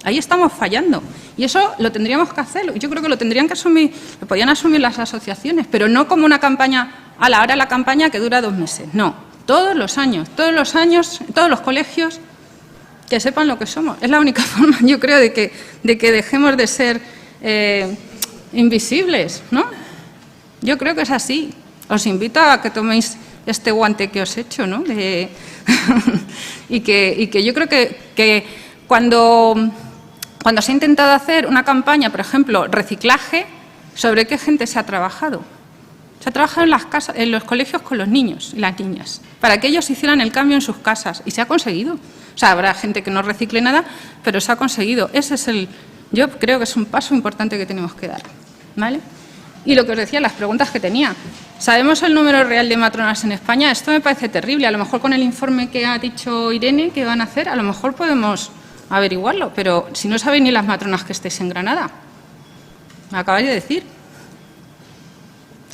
Ahí estamos fallando. Y eso lo tendríamos que hacer. Yo creo que lo tendrían que asumir, lo podían asumir las asociaciones, pero no como una campaña, a la hora la campaña que dura 2 meses. No, todos los años, todos los colegios que sepan lo que somos. Es la única forma, yo creo, de que dejemos de ser invisibles, ¿no? Yo creo que es así. Os invito a que toméis este guante que os he hecho, ¿no? y que yo creo que cuando se ha intentado hacer una campaña, por ejemplo, reciclaje, ¿sobre qué gente se ha trabajado? Se ha trabajado en las casas, en los colegios con los niños y las niñas, para que ellos hicieran el cambio en sus casas, y se ha conseguido. O sea, habrá gente que no recicle nada, pero se ha conseguido. Ese es yo creo que es un paso importante que tenemos que dar, ¿vale? Y lo que os decía, las preguntas que tenía. ¿Sabemos el número real de matronas en España? Esto me parece terrible. A lo mejor con el informe que ha dicho Irene que van a hacer, a lo mejor podemos averiguarlo, pero si no sabéis ni las matronas que estéis en Granada. Me acabáis de decir.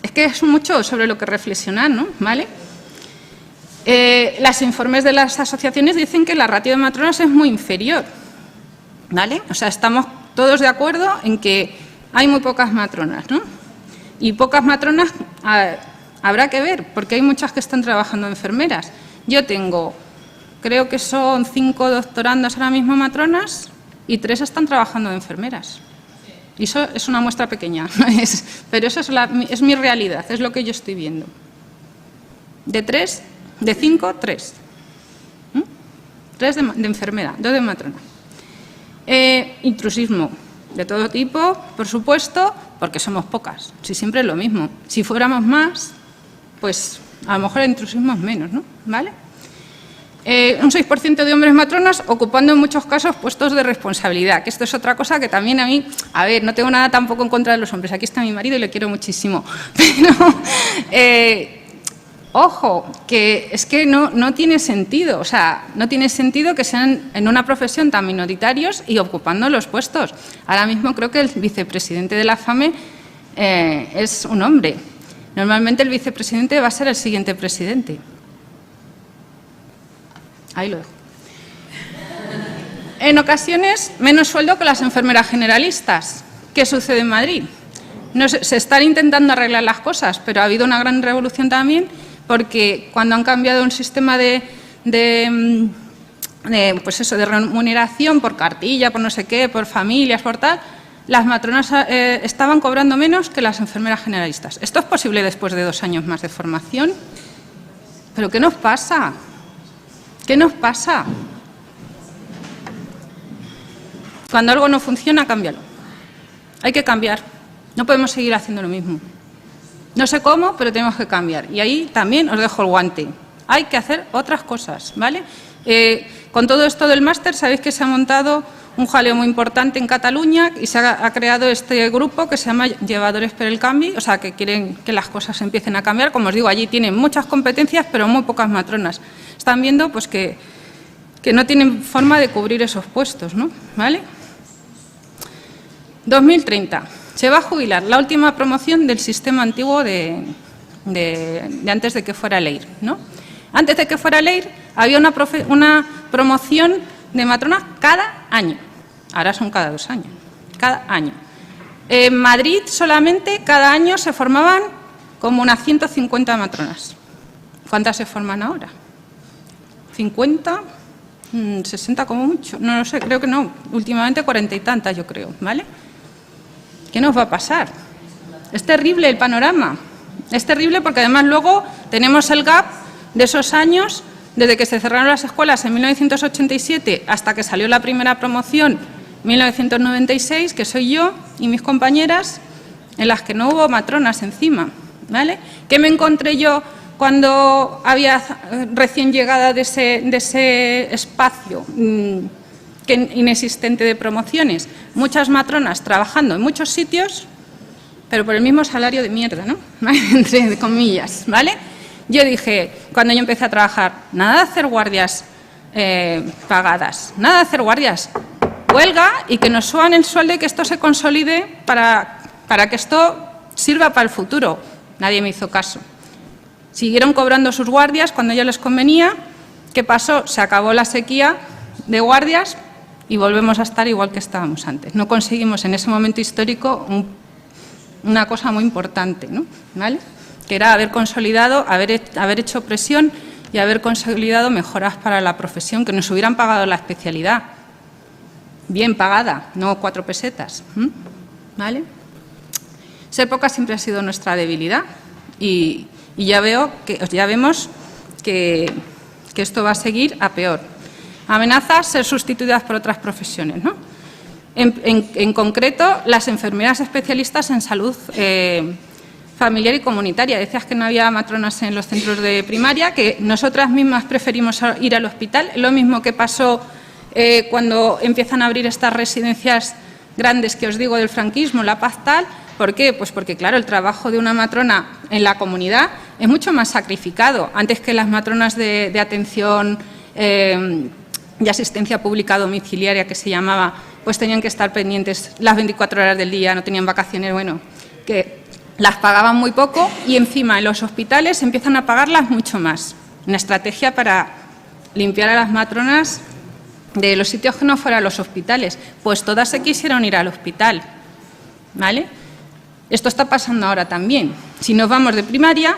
Es que es mucho sobre lo que reflexionar, ¿no? ¿Vale? Los informes de las asociaciones dicen que la ratio de matronas es muy inferior, ¿vale? O sea, estamos todos de acuerdo en que hay muy pocas matronas, ¿no? Y pocas matronas habrá que ver, porque hay muchas que están trabajando enfermeras. Yo tengo, creo que son 5 doctorandas ahora mismo matronas y 3 están trabajando de enfermeras. Y eso es una muestra pequeña, pero eso es mi realidad, es lo que yo estoy viendo. De 5, 3. 3 de enfermera, 2 de matrona. Intrusismo de todo tipo, por supuesto, porque somos pocas. Si siempre es lo mismo. Si fuéramos más, pues a lo mejor el intrusismo es menos, ¿no? ¿Vale? Un 6% de hombres matronas ocupando en muchos casos puestos de responsabilidad, que esto es otra cosa que también a mí, a ver, no tengo nada tampoco en contra de los hombres, aquí está mi marido y le quiero muchísimo, pero ojo, que es que no tiene sentido, o sea, no tiene sentido que sean en una profesión tan minoritarios y ocupando los puestos. Ahora mismo creo que el vicepresidente de la FAME es un hombre. Normalmente el vicepresidente va a ser el siguiente presidente. Ahí lo dejo. En ocasiones, menos sueldo que las enfermeras generalistas. ¿Qué sucede en Madrid? Se están intentando arreglar las cosas, pero ha habido una gran revolución también, porque cuando han cambiado un sistema de remuneración por cartilla, por no sé qué, por familias, por tal, las matronas estaban cobrando menos que las enfermeras generalistas. ¿Esto es posible después de 2 años más de formación? ¿Pero qué nos pasa? ¿Qué nos pasa? Cuando algo no funciona, cámbialo. Hay que cambiar. No podemos seguir haciendo lo mismo. No sé cómo, pero tenemos que cambiar. Y ahí también os dejo el guante. Hay que hacer otras cosas, ¿vale? Con todo esto del máster, sabéis que se ha montado un jaleo muy importante en Cataluña y se ha creado este grupo que se llama Llevadores per el Canvi, o sea, que quieren que las cosas empiecen a cambiar. Como os digo, allí tienen muchas competencias, pero muy pocas matronas. Están viendo pues que no tienen forma de cubrir esos puestos, ¿no? ¿Vale? 2030. Se va a jubilar la última promoción del sistema antiguo de antes de que fuera LEIR, ¿no? Antes de que fuera LEIR había una promoción de matronas cada año. Ahora son cada 2 años. Cada año. En Madrid solamente cada año se formaban como unas 150 matronas. ¿Cuántas se forman ahora? 50, 60 como mucho. No lo sé, creo que no. Últimamente 40 y tantas, yo creo, ¿vale? ¿Qué nos va a pasar? Es terrible el panorama. Es terrible porque además luego tenemos el gap de esos años, desde que se cerraron las escuelas en 1987 hasta que salió la primera promoción, 1996, que soy yo y mis compañeras, en las que no hubo matronas encima, ¿vale? ¿Qué me encontré yo cuando había recién llegada de ese espacio inexistente de promociones, muchas matronas trabajando en muchos sitios, pero por el mismo salario de mierda, ¿no? Entre comillas, ¿vale? Yo dije, cuando yo empecé a trabajar, nada de hacer guardias pagadas, nada de hacer guardias, huelga y que nos suban el sueldo y que esto se consolide para que esto sirva para el futuro. Nadie me hizo caso. Siguieron cobrando sus guardias cuando ya les convenía. ¿Qué pasó? Se acabó la sequía de guardias y volvemos a estar igual que estábamos antes. No conseguimos en ese momento histórico una cosa muy importante, ¿no? ¿Vale? Que era haber consolidado, haber hecho presión y haber consolidado mejoras para la profesión, que nos hubieran pagado la especialidad. Bien pagada, no 4 pesetas. ¿Vale? Ser poca siempre ha sido nuestra debilidad y ya vemos que esto va a seguir a peor. Amenazas ser sustituidas por otras profesiones, ¿no? En concreto, las enfermeras especialistas en salud familiar y comunitaria. Decías que no había matronas en los centros de primaria, que nosotras mismas preferimos ir al hospital. Lo mismo que pasó cuando empiezan a abrir estas residencias grandes que os digo del franquismo, La Paz tal. ¿Por qué? Pues porque, claro, el trabajo de una matrona en la comunidad es mucho más sacrificado. Antes que las matronas de atención y asistencia pública domiciliaria, que se llamaba, pues tenían que estar pendientes las 24 horas del día, no tenían vacaciones, bueno, que las pagaban muy poco y encima en los hospitales empiezan a pagarlas mucho más. Una estrategia para limpiar a las matronas de los sitios que no fueran los hospitales. Pues todas se quisieron ir al hospital, ¿vale? Esto está pasando ahora también. Si nos vamos de primaria,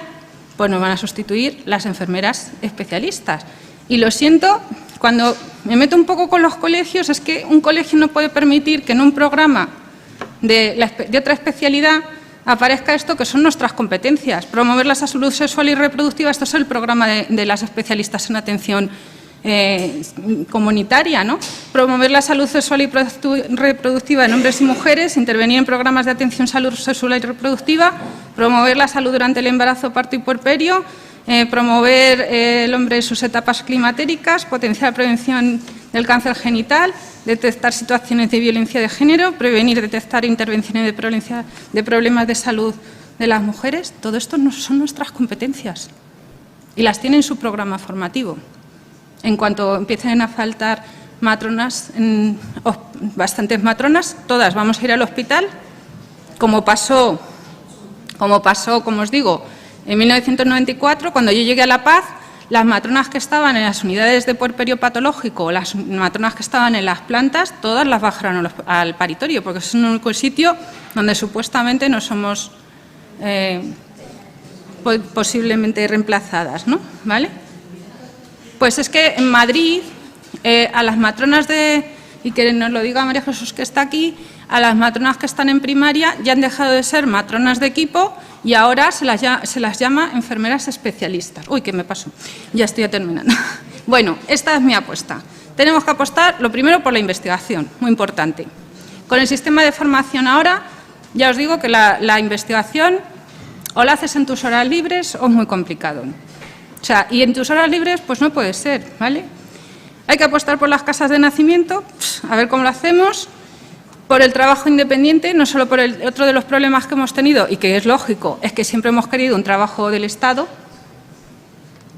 pues nos van a sustituir las enfermeras especialistas. Y lo siento, cuando me meto un poco con los colegios, es que un colegio no puede permitir que en un programa de otra especialidad aparezca esto que son nuestras competencias. Promover la salud sexual y reproductiva, esto es el programa de las especialistas en atención comunitaria, ¿no? Promover la salud sexual y reproductiva en hombres y mujeres, intervenir en programas de atención salud sexual y reproductiva, promover la salud durante el embarazo, parto y puerperio, promover el hombre en sus etapas climatéricas, potenciar la prevención del cáncer genital, detectar situaciones de violencia de género, prevenir, detectar intervenciones de problemas de salud de las mujeres. Todo esto no son nuestras competencias y las tiene en su programa formativo. En cuanto empiecen a faltar matronas, bastantes matronas, todas vamos a ir al hospital, como pasó, como os digo, en 1994, cuando yo llegué a La Paz, las matronas que estaban en las unidades de puerperio patológico, las matronas que estaban en las plantas, todas las bajaron al paritorio, porque es el único sitio donde supuestamente no somos posiblemente reemplazadas, ¿no? ¿Vale? Pues es que en Madrid, a las matronas y que nos lo diga María Jesús que está aquí, a las matronas que están en primaria ya han dejado de ser matronas de equipo y ahora se las llama enfermeras especialistas. Uy, ¿qué me pasó? Ya estoy terminando. Bueno, esta es mi apuesta. Tenemos que apostar, lo primero, por la investigación, muy importante. Con el sistema de formación ahora, ya os digo que la investigación o la haces en tus horas libres o es muy complicado. O sea, y en tus horas libres, pues no puede ser, ¿vale? Hay que apostar por las casas de nacimiento, a ver cómo lo hacemos, por el trabajo independiente, no solo por otro de los problemas que hemos tenido, y que es lógico, es que siempre hemos querido un trabajo del Estado,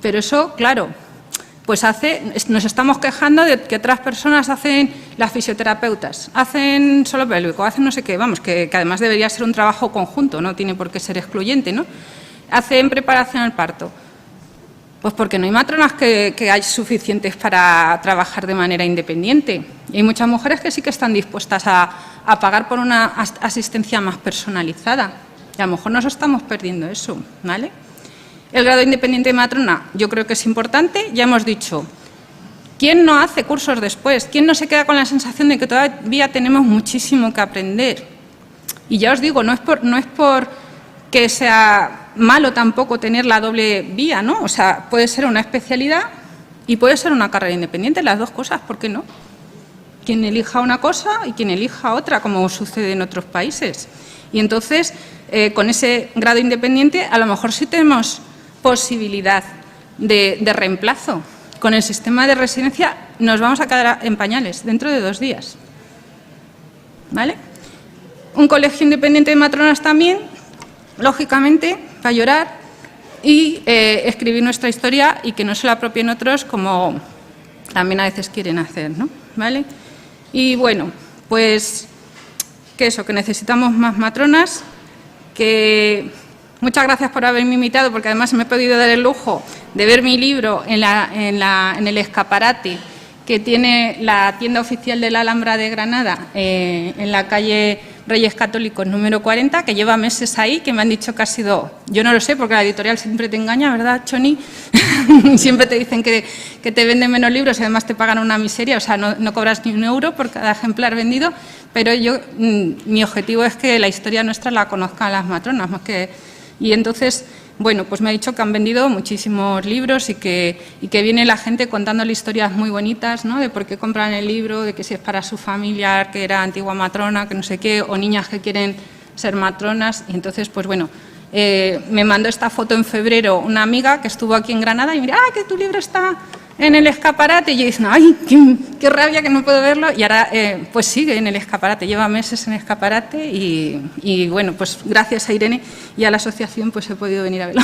pero eso, claro, pues nos estamos quejando de que otras personas hacen las fisioterapeutas, hacen solo pélvico, hacen no sé qué, vamos, que además debería ser un trabajo conjunto, no tiene por qué ser excluyente, ¿no? Hacen preparación al parto. Pues porque no hay matronas que hay suficientes para trabajar de manera independiente. Y hay muchas mujeres que sí que están dispuestas a pagar por una asistencia más personalizada. Y a lo mejor nos estamos perdiendo eso, ¿vale? El grado independiente de matrona yo creo que es importante. Ya hemos dicho, ¿quién no hace cursos después? ¿Quién no se queda con la sensación de que todavía tenemos muchísimo que aprender? Y ya os digo, no es por que sea malo tampoco tener la doble vía, ¿no? O sea, puede ser una especialidad y puede ser una carrera independiente, las dos cosas, ¿por qué no? Quien elija una cosa y quien elija otra, como sucede en otros países. Y entonces, con ese grado independiente, a lo mejor sí tenemos posibilidad de reemplazo. Con el sistema de residencia nos vamos a quedar en pañales dentro de 2 días. ¿Vale? Un colegio independiente de matronas también, lógicamente, para llorar y escribir nuestra historia y que no se la apropien otros como también a veces quieren hacer, ¿no? ¿Vale? Y bueno, pues que eso, que necesitamos más matronas, que muchas gracias por haberme invitado, porque además me he podido dar el lujo de ver mi libro en el escaparate que tiene la tienda oficial de la Alhambra de Granada, en la calle Reyes Católicos número 40, que lleva meses ahí, que me han dicho que ha sido, yo no lo sé, porque la editorial siempre te engaña, ¿verdad, Choni? Siempre te dicen que te venden menos libros y además te pagan una miseria, o sea, no cobras ni un euro por cada ejemplar vendido, pero mi objetivo es que la historia nuestra la conozcan las matronas, más que... Y entonces, bueno, pues me ha dicho que han vendido muchísimos libros y que viene la gente contándole historias muy bonitas, ¿no? De por qué compran el libro, de que si es para su familiar, que era antigua matrona, que no sé qué, o niñas que quieren ser matronas. Y entonces, pues bueno, me mandó esta foto en febrero una amiga que estuvo aquí en Granada y me dijo, que tu libro está en el escaparate. Y yo dije, ¡ay, qué rabia que no puedo verlo! Y ahora, pues sigue en el escaparate, lleva meses en el escaparate y bueno, pues gracias a Irene y a la asociación pues he podido venir a verlo.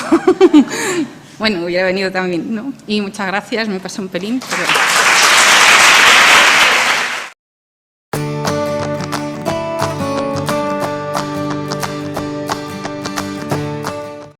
Bueno, hubiera venido también, ¿no? Y muchas gracias, me pasé un pelín, pero...